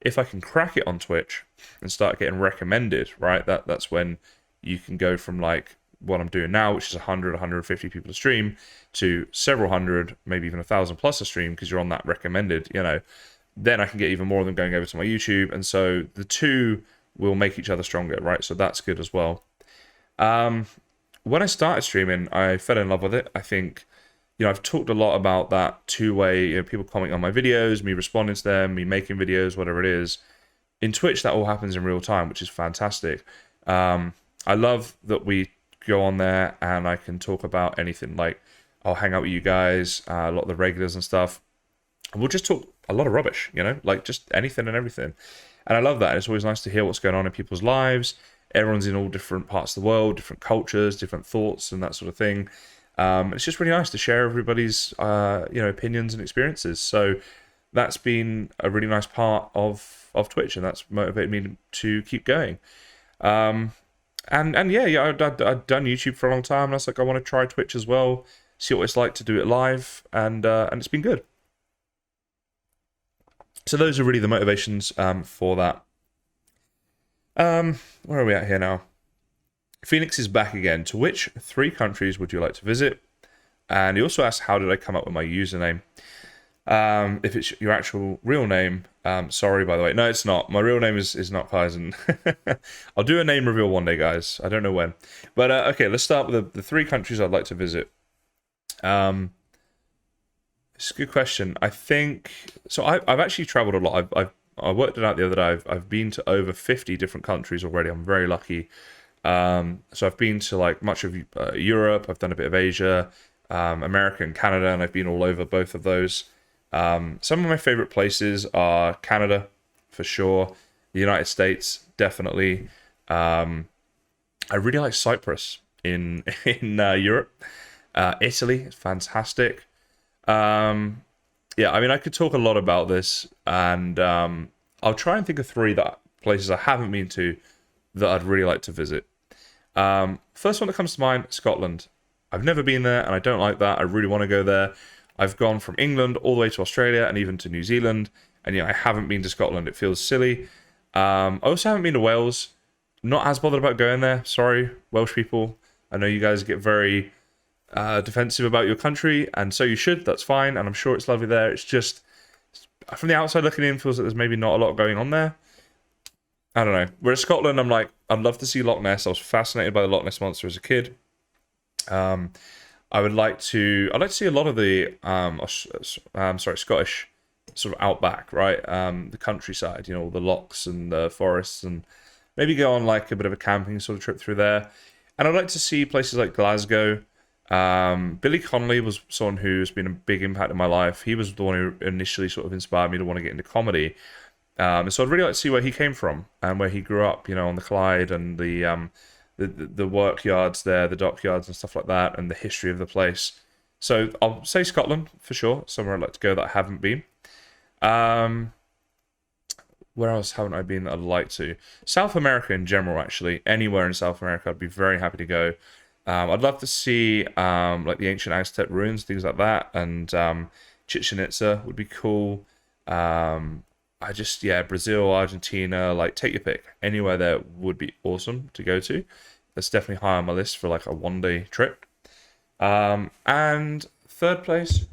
If I can crack it on Twitch and start getting recommended, right, that's when you can go from like what I'm doing now, which is 100, 150 people a stream, to several hundred, maybe even 1,000 plus a stream, because you're on that recommended, then I can get even more of them going over to my YouTube. And so the two will make each other stronger, right? So that's good as well. When I started streaming, I fell in love with it. I think, I've talked a lot about that two-way, people commenting on my videos, me responding to them, me making videos, whatever it is. In Twitch, that all happens in real time, which is fantastic. I love that we go on there and I can talk about anything. Like, I'll hang out with you guys, a lot of the regulars and stuff. We'll just talk a lot of rubbish, like just anything and everything. And I love that. It's always nice to hear what's going on in people's lives. Everyone's in all different parts of the world, different cultures, different thoughts and that sort of thing. It's just really nice to share everybody's, opinions and experiences. So that's been a really nice part of Twitch, and that's motivated me to keep going. And yeah, I'd done YouTube for a long time, and I was like, I want to try Twitch as well, see what it's like to do it live, and it's been good. So those are really the motivations for that. Where are we at here now? Phoenix is back again. To which 3 countries would you like to visit? And he also asked, how did I come up with my username? If it's your actual real name, sorry, by the way. No, it's not. My real name is not Kysen. I'll do a name reveal one day, guys. I don't know when. But okay, let's start with the 3 countries I'd like to visit. It's a good question. I think so. I've actually traveled a lot. I worked it out the other day. I've been to over 50 different countries already. I'm very lucky. So I've been to like much of Europe. I've done a bit of Asia, America, and Canada, and I've been all over both of those. Some of my favorite places are Canada, for sure. The United States, definitely. I really like Cyprus in in Europe. Italy is fantastic. Yeah, I mean, I could talk a lot about this, and I'll try and think of three that places I haven't been to that I'd really like to visit. First one that comes to mind, Scotland. I've never been there, and I don't like that. I really want to go there. I've gone from England all the way to Australia and even to New Zealand, and yeah, I haven't been to Scotland. It feels silly. I also haven't been to Wales. Not as bothered about going there. Sorry, Welsh people. I know you guys get very defensive about your country, and so you should. That's fine, and I'm sure it's lovely there. It's just from the outside looking in, feels like there's maybe not a lot going on there. I don't know. Whereas Scotland, I'm like, I'd love to see Loch Ness. I was fascinated by the Loch Ness monster as a kid. Um, I'd like to see a lot of the Scottish sort of outback, right? The countryside, you know, all the lochs and the forests, and maybe go on like a bit of a camping sort of trip through there. And I'd like to see places like Glasgow. Billy Connolly was someone who's been a big impact in my life. He was the one who initially sort of inspired me to want to get into comedy. And so I'd really like to see where he came from and where he grew up, you know, on the Clyde and the work yards there, the dockyards and stuff like that, and the history of the place. So I'll say Scotland for sure, somewhere I'd like to go that I haven't been. Um, where else haven't I been that I'd like to? South America in general, actually. Anywhere in South America, I'd be very happy to go. I'd love to see like the ancient Aztec ruins, things like that, and Chichen Itza would be cool. Yeah, Brazil, Argentina, like take your pick. Anywhere there would be awesome to go to. That's definitely high on my list for like a 1 day trip. And third place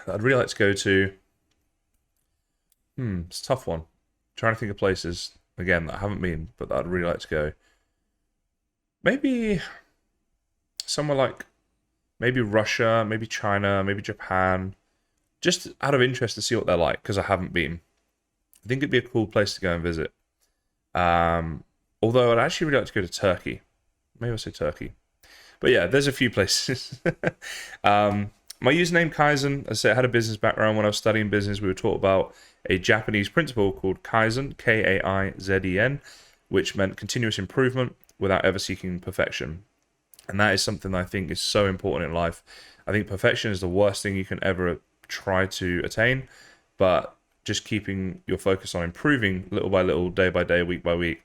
that I'd really like to go to. It's a tough one. Trying to think of places again that I haven't been, but that I'd really like to go. Maybe somewhere like maybe Russia, maybe China, maybe Japan. Just out of interest to see what they're like, because I haven't been. I think it'd be a cool place to go and visit. Although I'd actually really like to go to Turkey. Maybe I'll say Turkey. But yeah, there's a few places. My username Kysen, as I said, I had a business background. When I was studying business, we were taught about a Japanese principle called Kysen, Kaizen, which meant continuous improvement without ever seeking perfection. And that is something that I think is so important in life. I think perfection is the worst thing you can ever try to attain, but just keeping your focus on improving little by little, day by day, week by week,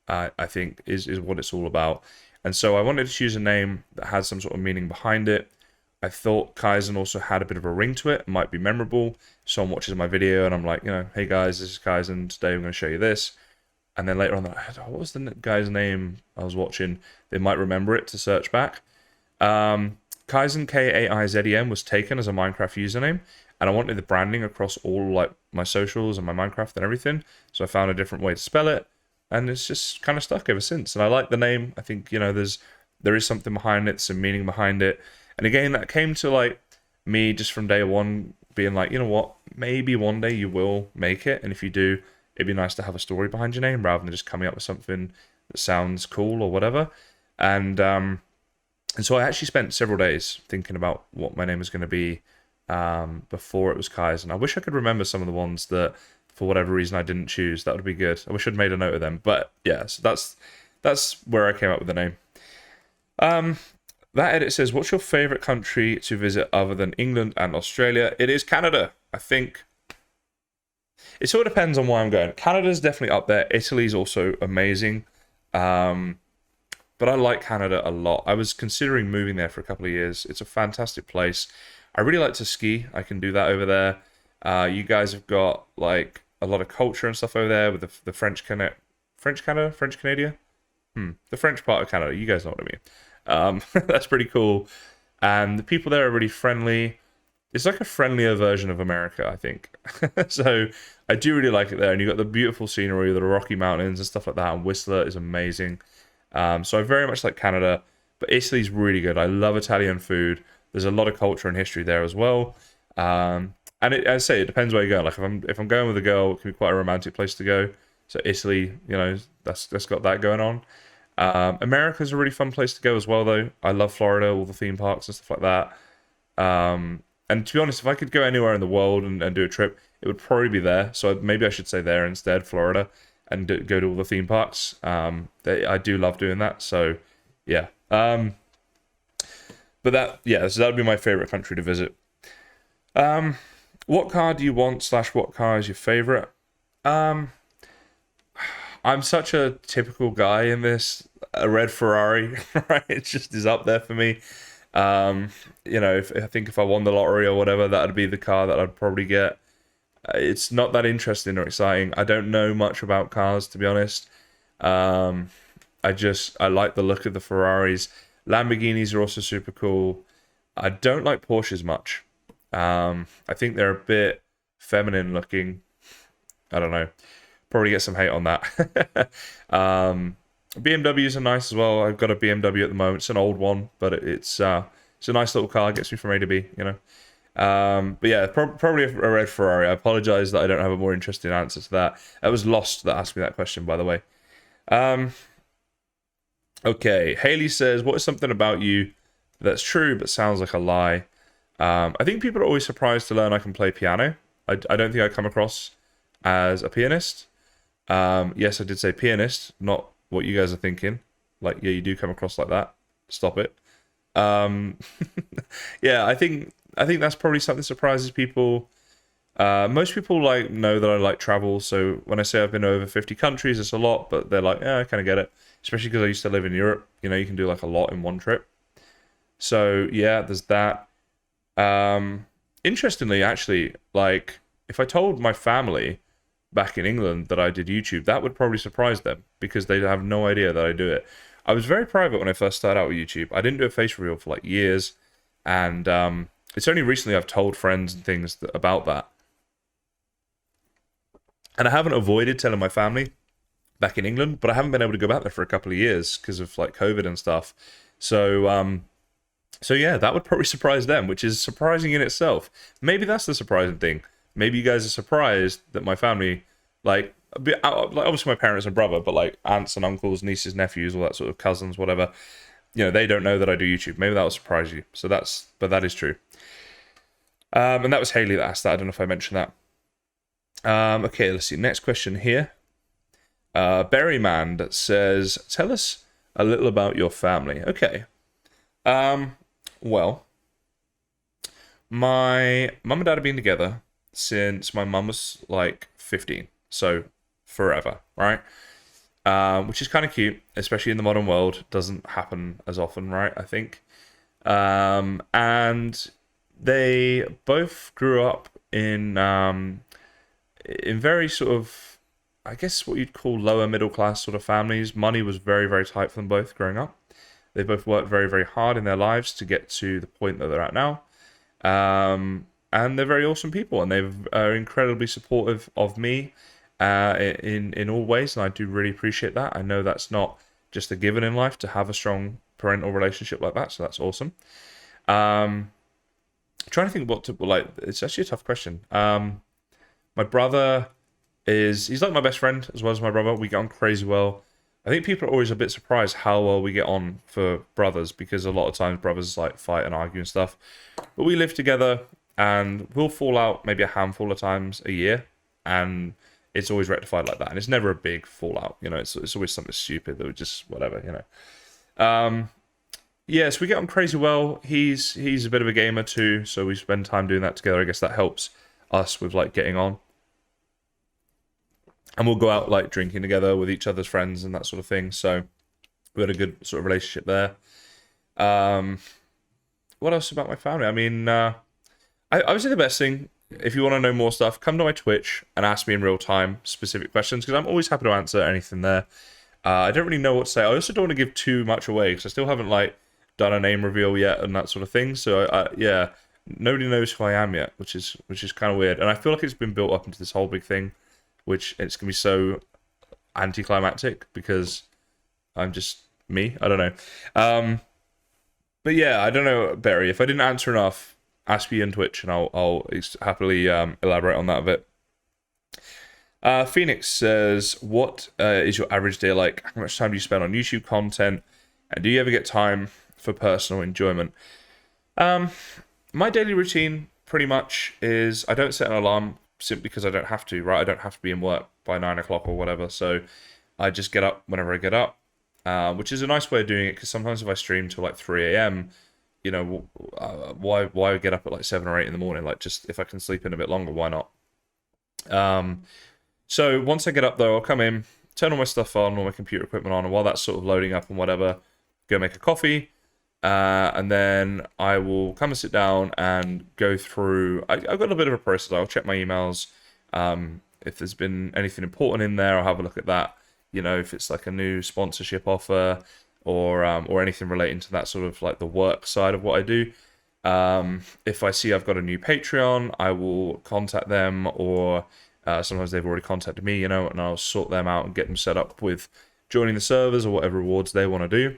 I think is what it's all about. And so I wanted to choose a name that had some sort of meaning behind it. I thought Kysen also had a bit of a ring to it. It might be memorable. Someone watches my video and I'm like, you know, hey guys, this is Kysen. Today I'm going to show you this. And then later on, what was the guy's name I was watching? They might remember it to search back. Kysen, Kaizen, was taken as a Minecraft username. And I wanted the branding across all like my socials and my Minecraft and everything. So I found a different way to spell it. And it's just kind of stuck ever since. And I like the name. I think, you know, there is something behind it, some meaning behind it. And again, that came to like me just from day one being like, you know what, maybe one day you will make it. And if you do, it'd be nice to have a story behind your name rather than just coming up with something that sounds cool or whatever. And so I actually spent several days thinking about what my name was going to be before it was Kysen. I wish I could remember some of the ones that, for whatever reason, I didn't choose. That would be good. I wish I'd made a note of them. But yeah, so that's where I came up with the name. That edit says, what's your favorite country to visit other than England and Australia? It is Canada. I think it sort of depends on where I'm going. Canada's definitely up there. Italy's also amazing. But I like Canada a lot. I was considering moving there for a couple of years. It's a fantastic place. I really like to ski. I can do that over there. You guys have got like a lot of culture and stuff over there with the French Canada, the French part of Canada. You guys know what I mean. That's pretty cool. And the people there are really friendly. It's like a friendlier version of America, I think. So I do really like it there. And you've got the beautiful scenery, the Rocky Mountains and stuff like that. And Whistler is amazing. So I very much like Canada. But Italy's really good. I love Italian food. There's a lot of culture and history there as well. And as I say, it depends where you go. Like if I'm going with a girl, it can be quite a romantic place to go. So Italy, that's got that going on. America's a really fun place to go as well, though. I love Florida, all the theme parks and stuff like that. And to be honest, if I could go anywhere in the world and do a trip, it would probably be there. So maybe I should say there instead, Florida, and go to all the theme parks. I do love doing that. So yeah. So that would be my favorite country to visit. What car do you want / what car is your favorite? I'm such a typical guy in this. A red Ferrari, right? It just is up there for me. If I won the lottery or whatever, that would be the car that I'd probably get. It's not that interesting or exciting. I don't know much about cars, to be honest. I like the look of the Ferraris. Lamborghinis are also super cool. I don't like Porsches much. I think they're a bit feminine looking. I don't know. Probably get some hate on that. BMWs are nice as well. I've got a BMW at the moment. It's an old one, but it's a nice little car. It gets me from A to B, But yeah, probably a red Ferrari. I apologize that I don't have a more interesting answer to that. It was Lost that asked me that question, by the way. Okay, Haley says, what is something about you that's true but sounds like a lie? I think people are always surprised to learn I can play piano. I don't think I come across as a pianist. Yes, I did say pianist, not what you guys are thinking. Like, yeah, you do come across like that. Stop it. Yeah, I think that's probably something that surprises people. Most people know that I like travel, so when I say I've been to over 50 countries, it's a lot, but they're like, yeah, I kind of get it. Especially because I used to live in Europe. You can do like a lot in one trip. So yeah, there's that. Interestingly, actually, like if I told my family back in England that I did YouTube, that would probably surprise them because they'd have no idea that I do it. I was very private when I first started out with YouTube. I didn't do a face reveal for like years, and it's only recently I've told friends and things about that. And I haven't avoided telling my family back in England, but I haven't been able to go back there for a couple of years because of like COVID and stuff. So yeah, that would probably surprise them, which is surprising in itself. Maybe that's the surprising thing. Maybe you guys are surprised that my family, like obviously my parents and brother, but like aunts and uncles, nieces, nephews, all that sort of cousins, whatever, they don't know that I do YouTube. Maybe that will surprise you. But that is true. And that was Haley that asked that. I don't know if I mentioned that. Okay, let's see. Next question here. Berryman says, tell us a little about your family. Okay. Well, my mum and dad have been together since my mum was like 15, so forever, right? Which is kind of cute, especially in the modern world. Doesn't happen as often, right? I think. And they both grew up in very sort of, I guess what you'd call lower middle class sort of families. Money was very, very tight for them both growing up. They both worked very, very hard in their lives to get to the point that they're at now. And they're very awesome people, and they are incredibly supportive of me in all ways, and I do really appreciate that. I know that's not just a given in life to have a strong parental relationship like that, so that's awesome. Trying to think what to like. It's actually a tough question. My brother he's like my best friend as well as my brother. We get on crazy well. I think people are always a bit surprised how well we get on for brothers, because a lot of times brothers like fight and argue and stuff. But we live together and we'll fall out maybe a handful of times a year, and it's always rectified like that. And it's never a big fallout, it's always something stupid that we just whatever, Yes, we get on crazy well. He's a bit of a gamer too, so we spend time doing that together. I guess that helps us with like getting on. And we'll go out like drinking together with each other's friends and that sort of thing. So we had a good sort of relationship there. What else about my family? I mean, I would say the best thing, if you want to know more stuff, come to my Twitch and ask me in real time specific questions, because I'm always happy to answer anything there. I don't really know what to say. I also don't want to give too much away, because I still haven't like done a name reveal yet and that sort of thing. So yeah, nobody knows who I am yet, which is kind of weird. And I feel like it's been built up into this whole big thing, which it's gonna be so anticlimactic because I'm just me. I don't know. But yeah, I don't know, Barry. If I didn't answer enough, ask me on Twitch, and I'll happily elaborate on that a bit. Phoenix says, "What is your average day like? How much time do you spend on YouTube content, and do you ever get time for personal enjoyment?" My daily routine pretty much is I don't set an alarm simply because I don't have to. Right, I don't have to be in work by 9 o'clock or whatever, so I just get up whenever I get up, which is a nice way of doing it because sometimes if I stream till like 3 a.m., why get up at like 7 or 8 in the morning? Like, just if I can sleep in a bit longer, why not? So once I get up though, I'll come in, turn all my stuff on, all my computer equipment on, and while that's sort of loading up and whatever, go make a coffee, and then I will come and sit down and go through. I've got a little bit of a process. I'll check my emails. If there's been anything important in there, I'll have a look at that. If it's like a new sponsorship offer or anything relating to that sort of like the work side of what I do. If I see I've got a new Patreon, I will contact them, or sometimes they've already contacted me, and I'll sort them out and get them set up with joining the servers or whatever rewards they want to do.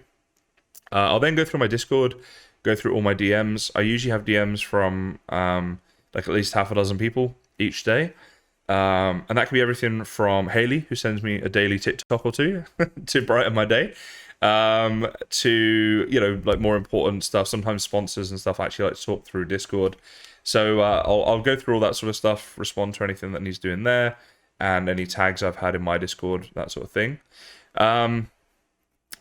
I'll then go through my Discord, go through all my DMs. I usually have DMs from like at least half a dozen people each day. And that can be everything from Haley, who sends me a daily TikTok or two to brighten my day, to like more important stuff. Sometimes sponsors and stuff I actually like to talk through Discord. So I'll go through all that sort of stuff, respond to anything that needs doing there, and any tags I've had in my Discord, that sort of thing. Then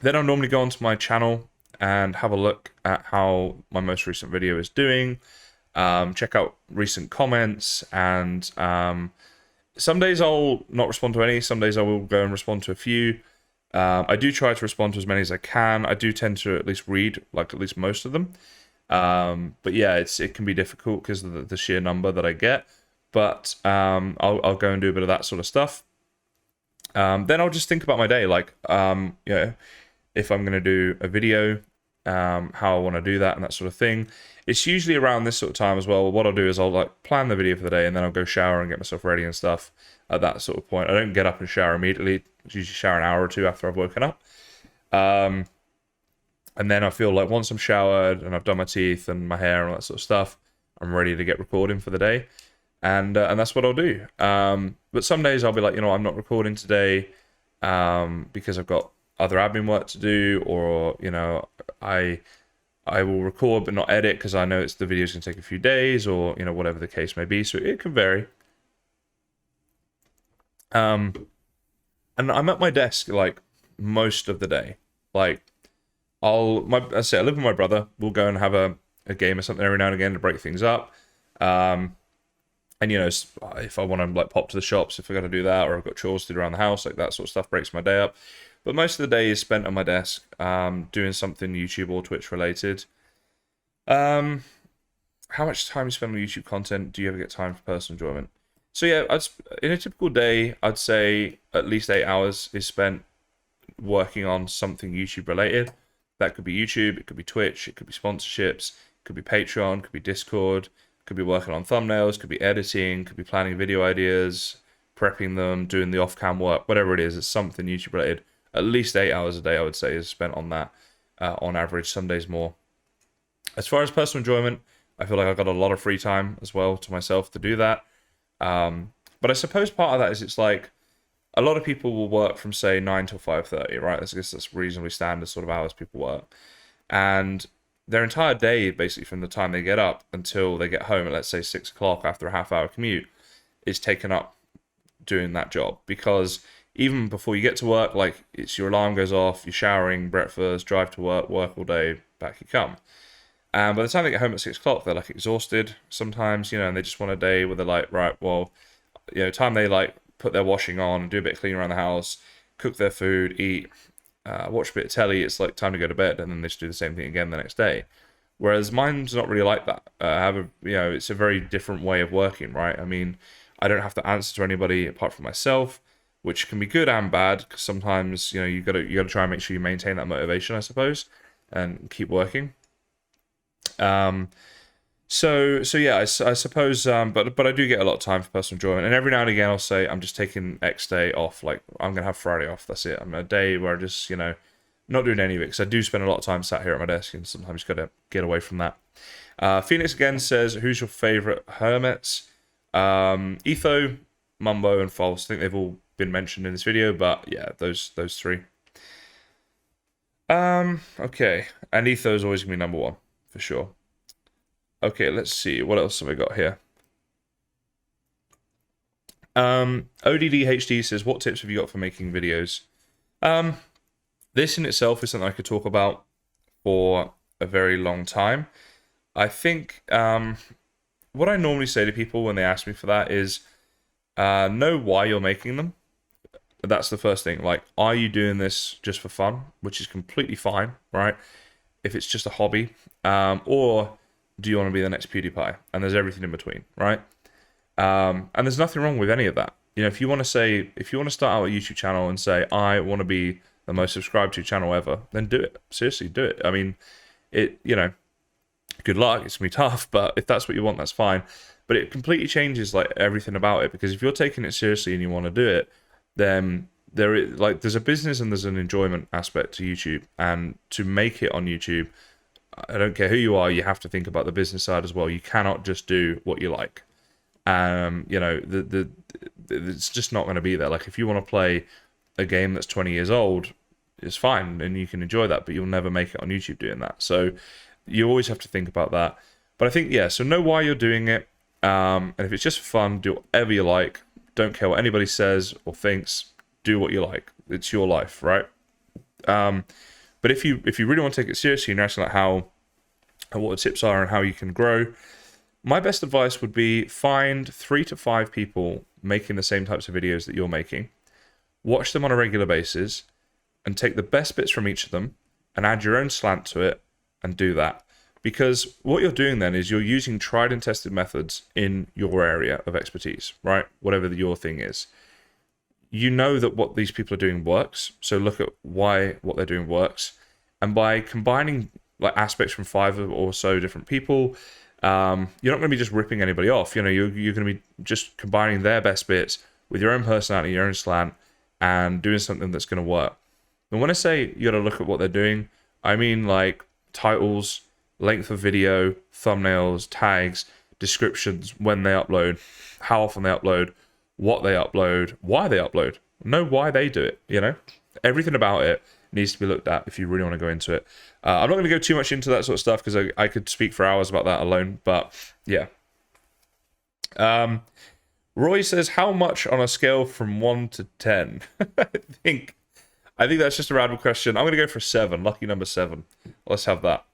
I'll normally go onto my channel and have a look at how my most recent video is doing, check out recent comments, and some days I'll not respond to any, some days I will go and respond to a few. I do try to respond to as many as I can. I do tend to at least read like at least most of them. But yeah, it can be difficult because of the sheer number that I get. But I'll go and do a bit of that sort of stuff. Then I'll just think about my day, like if I'm going to do a video, how I want to do that and that sort of thing. It's usually around this sort of time as well. What I'll do is I'll like plan the video for the day, and then I'll go shower and get myself ready and stuff at that sort of point. I don't get up and shower immediately. I usually shower an hour or two after I've woken up. And then I feel like once I'm showered and I've done my teeth and my hair and all that sort of stuff, I'm ready to get recording for the day. And that's what I'll do. But some days I'll be like, I'm not recording today because I've got other admin work to do, or I will record but not edit because I know the video's gonna take a few days, or whatever the case may be. So it can vary. And I'm at my desk like most of the day. Like I live with my brother. We'll go and have a game or something every now and again to break things up. And if I want to like pop to the shops, if I got to do that, or I've got chores to do around the house, like that sort of stuff breaks my day up. But most of the day is spent on my desk, doing something YouTube or Twitch related. How much time you spend on YouTube content? Do you ever get time for personal enjoyment? So yeah, in a typical day, I'd say at least 8 hours is spent working on something YouTube related. That could be YouTube, it could be Twitch, it could be sponsorships, it could be Patreon, it could be Discord, it could be working on thumbnails, it could be editing, it could be planning video ideas, prepping them, doing the off-cam work, whatever it is, it's something YouTube related. At least 8 hours a day, I would say, is spent on that, on average, some days more. As far as personal enjoyment, I feel like I've got a lot of free time as well to myself to do that. But I suppose part of that is it's like, a lot of people will work from, say, 9 till 5:30, right? I guess that's reasonably standard sort of hours people work. And their entire day, basically from the time they get up until they get home at, let's say, 6 o'clock after a half-hour commute, is taken up doing that job. Because even before you get to work, like, it's your alarm goes off, you're showering, breakfast, drive to work all day, back you come. And by the time they get home at 6 o'clock, they're, like, exhausted sometimes, and they just want a day where they're like, right, well, time they, like, put their washing on, do a bit of cleaning around the house, cook their food, eat, watch a bit of telly, it's like time to go to bed, and then they just do the same thing again the next day. Whereas mine's not really like that. It's a very different way of working, right? I mean, I don't have to answer to anybody apart from myself, which can be good and bad, because sometimes, you gotta try and make sure you maintain that motivation, I suppose, and keep working. So yeah, I suppose, but I do get a lot of time for personal enjoyment, and every now and again I'll say I'm just taking X day off, like I'm gonna have Friday off. That's it. I'm a day where I just Not doing any of it because I do spend a lot of time sat here at my desk, and sometimes got to get away from that. Phoenix again says, who's your favorite hermits? Etho, Mumbo, and False. I think they've all been mentioned in this video, but yeah, those three. Okay, and Etho is always gonna be number one for sure. Okay, let's see what else have we got here. ODDHD says, what tips have you got for making videos? This in itself is something I could talk about for a very long time. I think what I normally say to people when they ask me for that is know why you're making them. That's the first thing. Like, are you doing this just for fun? Which is completely fine, right? If it's just a hobby. Or do you want to be the next PewDiePie? And there's everything in between, right? And there's nothing wrong with any of that. You know, if you want to start out a YouTube channel and say, I want to be the most subscribed to channel ever, then do it. Seriously, do it. I mean, good luck. It's going to be tough, but if that's what you want, that's fine. But it completely changes like everything about it, because if you're taking it seriously and you want to do it, then there's a business and there's an enjoyment aspect to YouTube. And to make it on YouTube, I don't care who you are, you have to think about the business side as well. You cannot just do what you like. It's just not going to be there. Like, if you want to play a game that's 20 years old, it's fine and you can enjoy that, but you'll never make it on YouTube doing that. So you always have to think about that. But I think, yeah, so know why you're doing it. And if it's just for fun, do whatever you like. Don't care what anybody says or thinks. Do what you like. It's your life, right? But if you really want to take it seriously and you're asking like what the tips are and how you can grow, my best advice would be find 3 to 5 people making the same types of videos that you're making. Watch them on a regular basis and take the best bits from each of them and add your own slant to it and do that. Because what you're doing then is you're using tried and tested methods in your area of expertise, right? Whatever your thing is. You know that what these people are doing works, so look at why what they're doing works. And by combining like aspects from 5 or so different people, you're not going to be just ripping anybody off. You know, you're going to be just combining their best bits with your own personality, your own slant, and doing something that's going to work. And when I say you got to look at what they're doing, I mean like titles, length of video, thumbnails, tags, descriptions, when they upload, how often they upload, what they upload, why they upload. Know why they do it, you know? Everything about it needs to be looked at if you really want to go into it. I'm not going to go too much into that sort of stuff because I could speak for hours about that alone, but yeah. Roy says, how much on a scale from 1 to 10? I think that's just a random question. I'm going to go for 7, lucky number 7. Let's have that.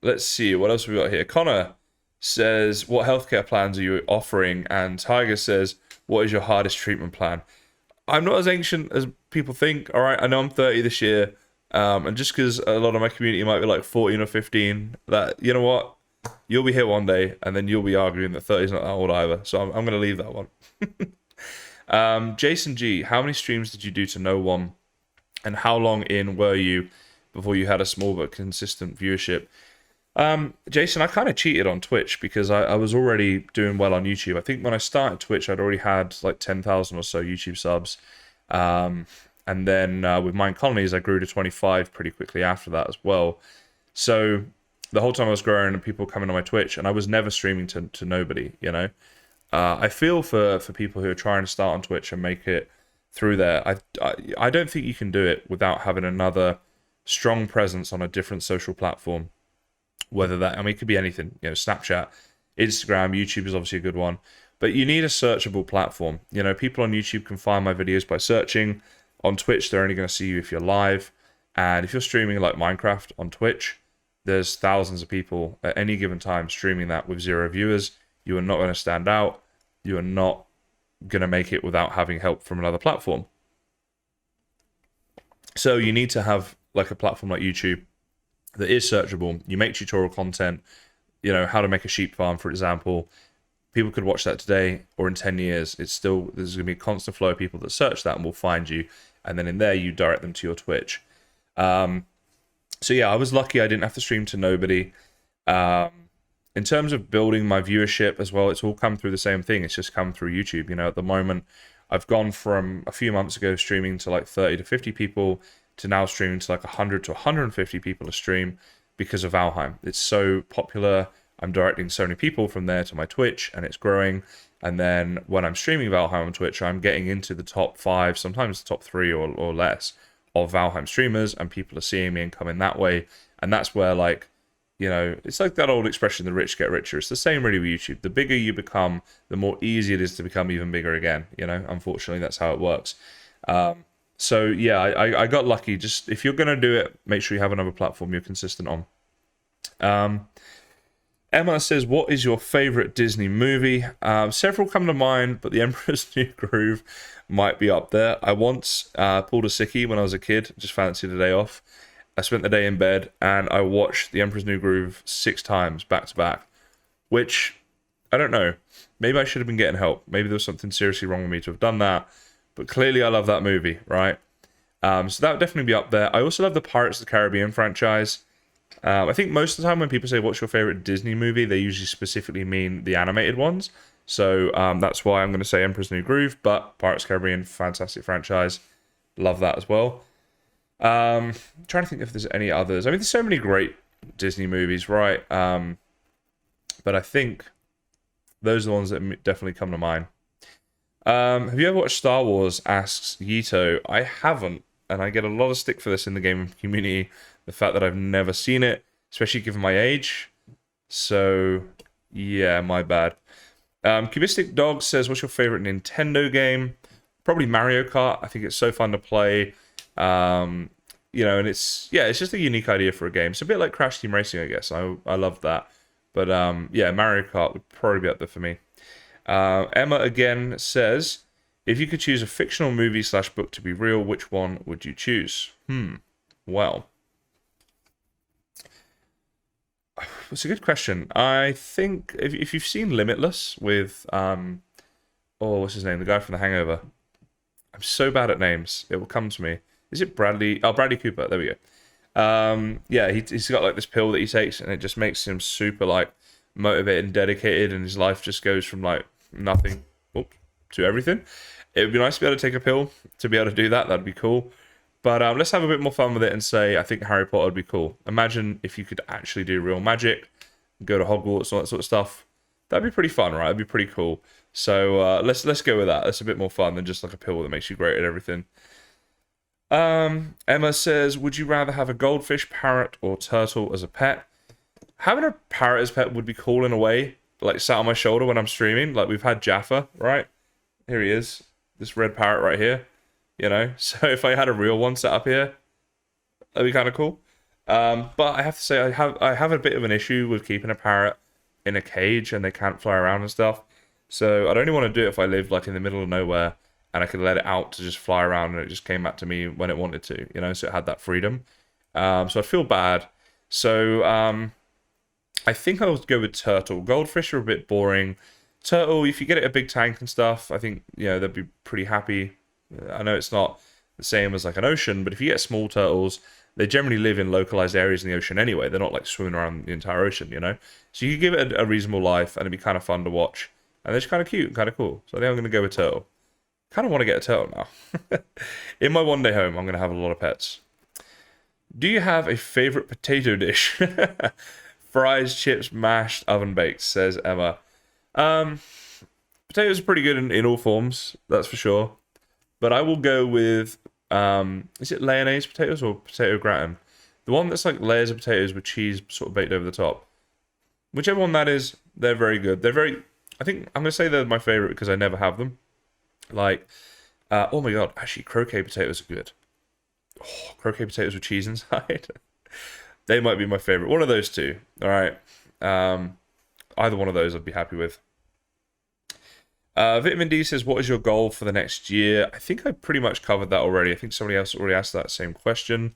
Let's see, what else have we got here? Connor says, what healthcare plans are you offering? And Tiger says, what is your hardest treatment plan? I'm not as ancient as people think, all right? I know I'm 30 this year, and just because a lot of my community might be like 14 or 15, that, you know what? You'll be here one day, and then you'll be arguing that 30 is not that old either. So I'm going to leave that one. Jason G, how many streams did you do to no one? And how long in were you before you had a small but consistent viewership? Jason, I kind of cheated on Twitch because I was already doing well on YouTube. I think when I started Twitch, I'd already had like 10,000 or so YouTube subs. And then with Mind Colonies, I grew to 25 pretty quickly after that as well. So the whole time I was growing and people coming on my Twitch, and I was never streaming to nobody, you know. I feel for people who are trying to start on Twitch and make it through there. I don't think you can do it without having another strong presence on a different social platform. Whether that, I mean, it could be anything, you know, Snapchat, Instagram, YouTube is obviously a good one, but you need a searchable platform. You know, people on YouTube can find my videos by searching. On Twitch, they're only going to see you if you're live. And if you're streaming like Minecraft on Twitch, there's thousands of people at any given time streaming that with 0 viewers. You are not going to stand out. You are not going to make it without having help from another platform. So you need to have like a platform like YouTube that is searchable. You make tutorial content, you know, how to make a sheep farm, for example. People could watch that today or in 10 years. It's still, there's going to be a constant flow of people that search that and will find you. And then in there, you direct them to your Twitch. So yeah, I was lucky I didn't have to stream to nobody. In terms of building my viewership as well, it's all come through the same thing. It's just come through YouTube. You know, at the moment, I've gone from a few months ago streaming to like 30 to 50 people to now streaming to like 100 to 150 people a stream because of Valheim. It's so popular. I'm directing so many people from there to my Twitch, and it's growing. And then when I'm streaming Valheim on Twitch, I'm getting into the top 5, sometimes the top 3 or less of Valheim streamers, and people are seeing me and coming that way. And that's where, like, you know, it's like that old expression, the rich get richer. It's the same really with YouTube. The bigger you become, the more easy it is to become even bigger again. You know, unfortunately, that's how it works. So yeah, I got lucky. Just if you're gonna do it, make sure you have another platform you're consistent on. Emma says, what is your favorite Disney movie? Several come to mind, but The Emperor's New Groove might be up there. I once pulled a sickie when I was a kid, just fancied a day off. I spent the day in bed and I watched The Emperor's New Groove 6 times back to back, which, I don't know, maybe I should have been getting help. Maybe there was something seriously wrong with me to have done that, but clearly I love that movie, right? So that would definitely be up there. I also love the Pirates of the Caribbean franchise. I think most of the time when people say, what's your favorite Disney movie, they usually specifically mean the animated ones. So that's why I'm going to say Emperor's New Groove, but Pirates of the Caribbean, fantastic franchise. Love that as well. I'm trying to think if there's any others. I mean, there's so many great Disney movies, right? But I think those are the ones that definitely come to mind. Have you ever watched Star Wars? Asks Yito. I haven't, and I get a lot of stick for this in the gaming community. The fact that I've never seen it, especially given my age. So, yeah, my bad. Cubistic Dog says, what's your favorite Nintendo game? Probably Mario Kart. I think it's so fun to play. You know, and it's just a unique idea for a game. It's a bit like Crash Team Racing, I guess. I love that. But yeah, Mario Kart would probably be up there for me. Emma again says, if you could choose a fictional movie / book to be real, which one would you choose? Well, it's a good question. I think if you've seen Limitless with what's his name? The guy from The Hangover. I'm so bad at names. It will come to me. Is it Bradley? Oh, Bradley Cooper. There we go. Yeah, he's got like this pill that he takes, and it just makes him super like motivated and dedicated, and his life just goes from like nothing to everything. It would be nice to be able to take a pill to be able to do that. That'd be cool. But let's have a bit more fun with it and say, I think Harry Potter would be cool. Imagine if you could actually do real magic, go to Hogwarts, all that sort of stuff. That'd be pretty fun, right? That'd be pretty cool. So let's go with that. That's a bit more fun than just like a pill that makes you great at everything. Emma says, would you rather have a goldfish, parrot, or turtle as a pet? Having a parrot as a pet would be cool in a way, like sat on my shoulder when I'm streaming. Like we've had Jaffa, right? Here he is, this red parrot right here. You know, so if I had a real one set up here, that'd be kind of cool. But I have to say, I have a bit of an issue with keeping a parrot in a cage and they can't fly around and stuff. So I'd only want to do it if I lived like in the middle of nowhere and I could let it out to just fly around and it just came back to me when it wanted to, you know, so it had that freedom. So I'd feel bad. So I think I would go with turtle. Goldfish are a bit boring. Turtle, if you get it a big tank and stuff, I think, you know, they'd be pretty happy. I know it's not the same as like an ocean, but if you get small turtles, they generally live in localized areas in the ocean anyway. They're not like swimming around the entire ocean, you know? So you could give it a reasonable life and it'd be kind of fun to watch. And they're just kind of cute and kind of cool. So I think I'm going to go with turtle. Kind of want to get a turtle now. In my one day home, I'm going to have a lot of pets. Do you have a favorite potato dish? Fries, chips, mashed, oven baked, says Emma. Potatoes are pretty good in all forms, that's for sure. But I will go with, is it Lyonnaise potatoes or potato gratin? The one that's like layers of potatoes with cheese sort of baked over the top. Whichever one that is, they're very good. I think I'm going to say they're my favorite because I never have them. Like, oh my god, actually croquet potatoes are good. Oh, croquet potatoes with cheese inside. They might be my favorite. One of those two. All right. Either one of those I'd be happy with. Vitamin D says, what is your goal for the next year? I think I pretty much covered that already. I think somebody else already asked that same question.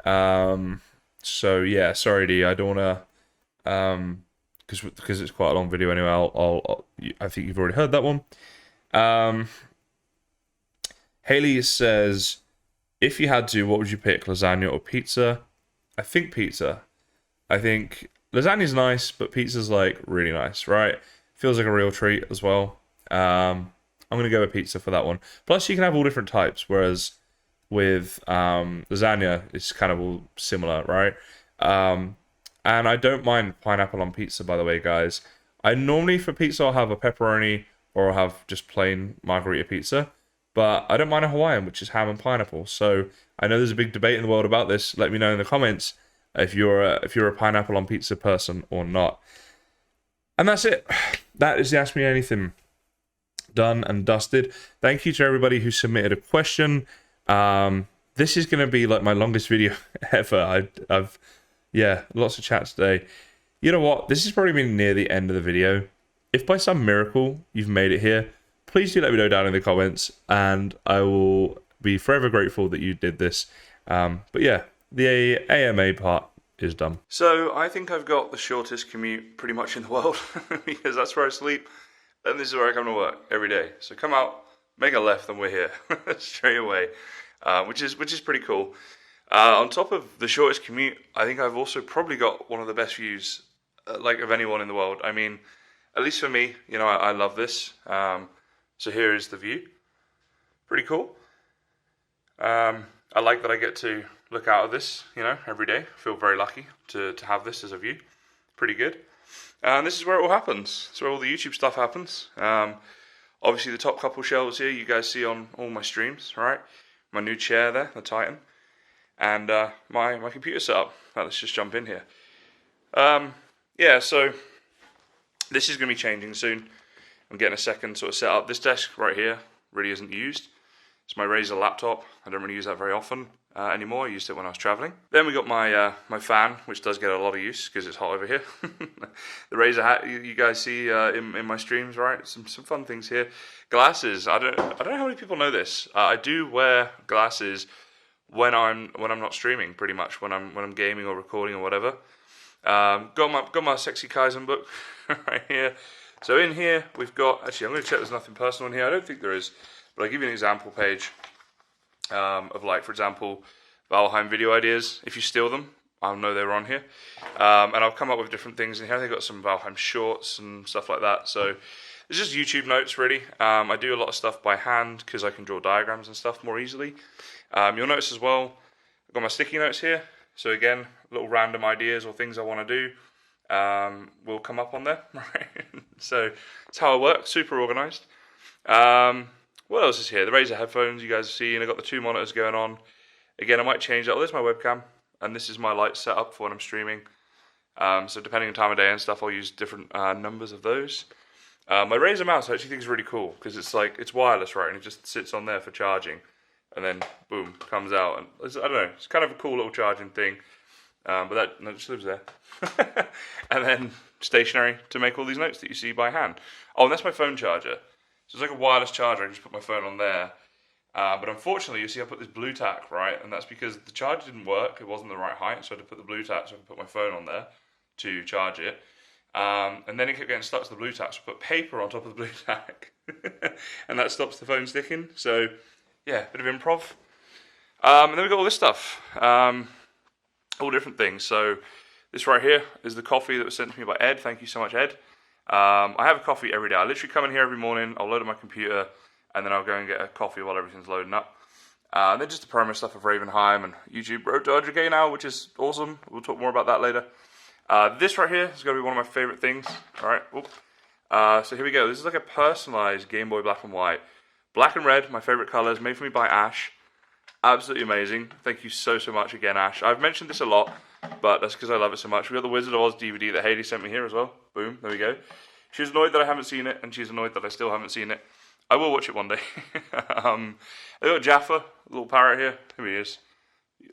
So yeah, sorry D, I don't want to, because it's quite a long video anyway, I think you've already heard that one. Haley says, if you had to, what would you pick, lasagna or pizza? I think pizza. I think lasagna's nice, but pizza's like really nice, right? Feels like a real treat as well. I I'm going to go with pizza for that one. Plus, you can have all different types, whereas with lasagna, it's kind of all similar, right? And I don't mind pineapple on pizza, by the way, guys. I normally, for pizza, I'll have a pepperoni or I'll have just plain margarita pizza. But I don't mind a Hawaiian, which is ham and pineapple. So I know there's a big debate in the world about this. Let me know in the comments if you're a pineapple on pizza person or not. And that's it. That is the Ask Me Anything done and dusted. Thank you to everybody who submitted a question. This is going to be like my longest video ever. I've lots of chats today. You know what? This has probably been near the end of the video. If by some miracle you've made it here, please do let me know down in the comments, and I will be forever grateful that you did this. But yeah, the AMA part is done. So I think I've got the shortest commute pretty much in the world because that's where I sleep, and this is where I come to work every day. So come out, make a left, and we're here straight away, which is pretty cool. On top of the shortest commute, I think I've also probably got one of the best views, of anyone in the world. I mean, at least for me, you know, I love this. So here is the view. Pretty cool. I like that I get to look out of this, you know, every day. I feel very lucky to have this as a view. Pretty good. And this is where it all happens. It's where all the YouTube stuff happens. Obviously, the top couple shelves here you guys see on all my streams, right? My new chair there, the Titan. And my computer setup. Right, let's just jump in here. Yeah, so this is going to be changing soon. I'm getting a second sort of setup. This desk right here really isn't used. It's my Razer laptop. I don't really use that very often anymore. I used it when I was traveling. Then we got my my fan, which does get a lot of use because it's hot over here. The Razer hat you guys see in my streams, right? Some fun things here. Glasses. I don't know how many people know this. I do wear glasses when I'm not streaming, pretty much when I'm gaming or recording or whatever. Got my sexy Kysen book right here. So in here we've got, actually I'm going to check there's nothing personal in here. I don't think there is, but I'll give you an example page of, like, for example, Valheim video ideas. If you steal them, I'll know they're on here. And I'll come up with different things in here. They've got some Valheim shorts and stuff like that. So it's just YouTube notes, really. I do a lot of stuff by hand because I can draw diagrams and stuff more easily. You'll notice as well, I've got my sticky notes here. So again, little random ideas or things I want to do will come up on there. Right? So it's how I work, super organised. What else is here? The Razer headphones you guys have seen. I've got the two monitors going on. Again, I might change that. Oh, there's my webcam, and this is my light setup for when I'm streaming. So depending on time of day and stuff, I'll use different numbers of those. My Razer mouse I actually think is really cool because it's wireless, right, and it just sits on there for charging, and then boom, comes out. And I don't know, it's kind of a cool little charging thing. But that just lives there. And then stationary to make all these notes that you see by hand. Oh, and that's my phone charger. So it's like a wireless charger. I just put my phone on there. But unfortunately, you see I put this blue tack, right? And that's because the charger didn't work. It wasn't the right height. So I had to put the blue tack so I could put my phone on there to charge it. And then it kept getting stuck to the blue tack. So I put paper on top of the blue tack. And that stops the phone sticking. So, yeah, bit of improv. And then we've got all this stuff. All different things. So this right here is the coffee that was sent to me by Ed. Thank you so much, Ed. I have a coffee every day. I literally come in here every morning, I'll load up my computer, and then I'll go and get a coffee while everything's loading up. And then just the promo stuff of Ravenheim and YouTube Road to 100K now, which is awesome. We'll talk more about that later. This right here is going to be one of my favorite things. Alright, so here we go. This is like a personalized Game Boy Black and White. Black and red, my favorite colors, made for me by Ash. Absolutely amazing. Thank you so much again, Ash. I've mentioned this a lot, but that's because I love it so much. We got the Wizard of Oz DVD that Haley sent me here as well. Boom, there we go. She's annoyed that I haven't seen it, and she's annoyed that I still haven't seen it. I will watch it one day. I got Jaffa, a little parrot here. Here he is.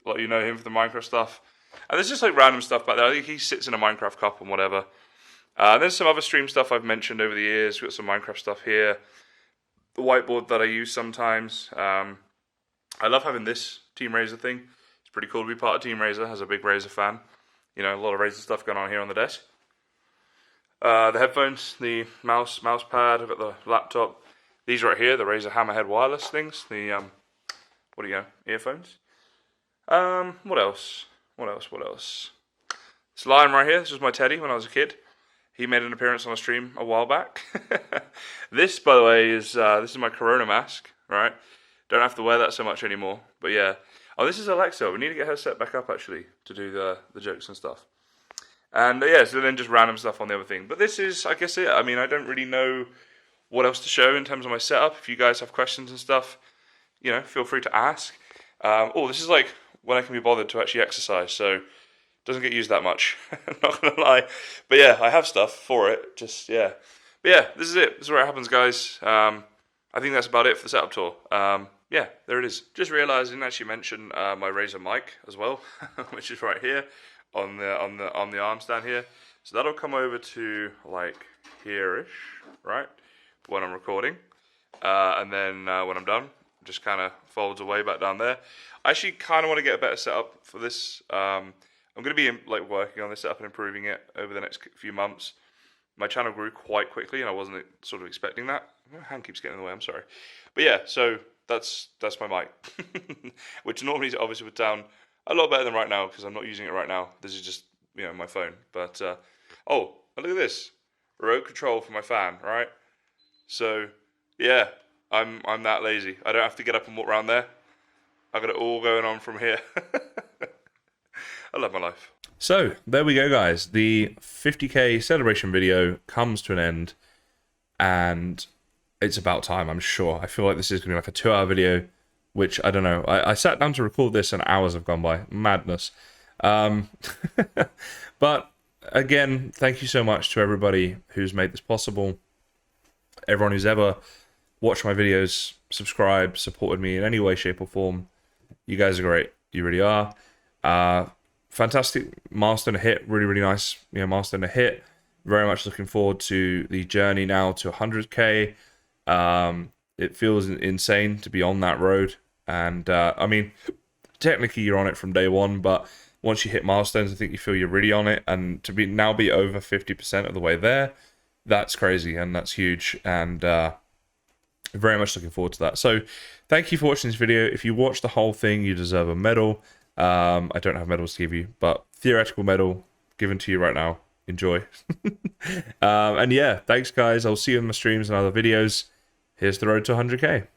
A lot of you know him for the Minecraft stuff. And there's just like random stuff back there. I think he sits in a Minecraft cup and whatever. There's some other stream stuff I've mentioned over the years. We've got some Minecraft stuff here. The whiteboard that I use sometimes. I love having this Team Razer thing. It's pretty cool to be part of Team Razer as a big Razer fan. You know, a lot of Razer stuff going on here on the desk. The headphones, the mouse pad, I've got the laptop. These right here, the Razer Hammerhead wireless things. The, earphones. What else? This lion right here, this was my teddy when I was a kid. he made an appearance on a stream a while back. This, by the way, is this is my Corona mask, right? Don't have to wear that so much anymore. But yeah. Oh, this is Alexa. We need to get her set back up, actually, to do the jokes and stuff. And yeah, so then just random stuff on the other thing. But this is, I guess, it. I mean, I don't really know what else to show in terms of my setup. If you guys have questions and stuff, you know, feel free to ask. Oh, this is like when I can be bothered to actually exercise, so it doesn't get used that much. I'm not gonna lie. But yeah, I have stuff for it. Just, yeah. But yeah, this is it. This is where it happens, guys. I think that's about it for the setup tour. Yeah, there it is. Just realised I didn't actually mention my Razer mic as well, which is right here on the arm stand here. So that'll come over to like here-ish, right, when I'm recording, and then when I'm done, just kind of folds away back down there. I actually kind of want to get a better setup for this. I'm going to be like working on this setup and improving it over the next few months. My channel grew quite quickly, and I wasn't sort of expecting that. My hand keeps getting in the way. I'm sorry, but yeah. So that's my mic, which normally obviously would sound a lot better than right now because I'm not using it right now. This is just, you know, my phone. But oh, look at this remote control for my fan, right? So yeah, I'm that lazy. I don't have to get up and walk around there. I got it all going on from here. I love my life. So there we go, guys. The 50k celebration video comes to an end, and it's about time, I'm sure. I feel like this is going to be like a 2-hour video, which I don't know. I sat down to record this and hours have gone by. Madness. But again, thank you so much to everybody who's made this possible. Everyone who's ever watched my videos, subscribed, supported me in any way, shape, or form. You guys are great. You really are. Fantastic milestone to hit. Really, really nice, you know, milestone to hit. Very much looking forward to the journey now to 100k. It feels insane to be on that road. And I mean, technically you're on it from day one, but once you hit milestones, I think you feel you're really on it. And to now be over 50% of the way there, that's crazy and that's huge. And very much looking forward to that. So thank you for watching this video. If you watch the whole thing, you deserve a medal. I don't have medals to give you, but theoretical medal given to you right now. Enjoy. And yeah, thanks guys. I'll see you in my streams and other videos. Here's the road to 100k.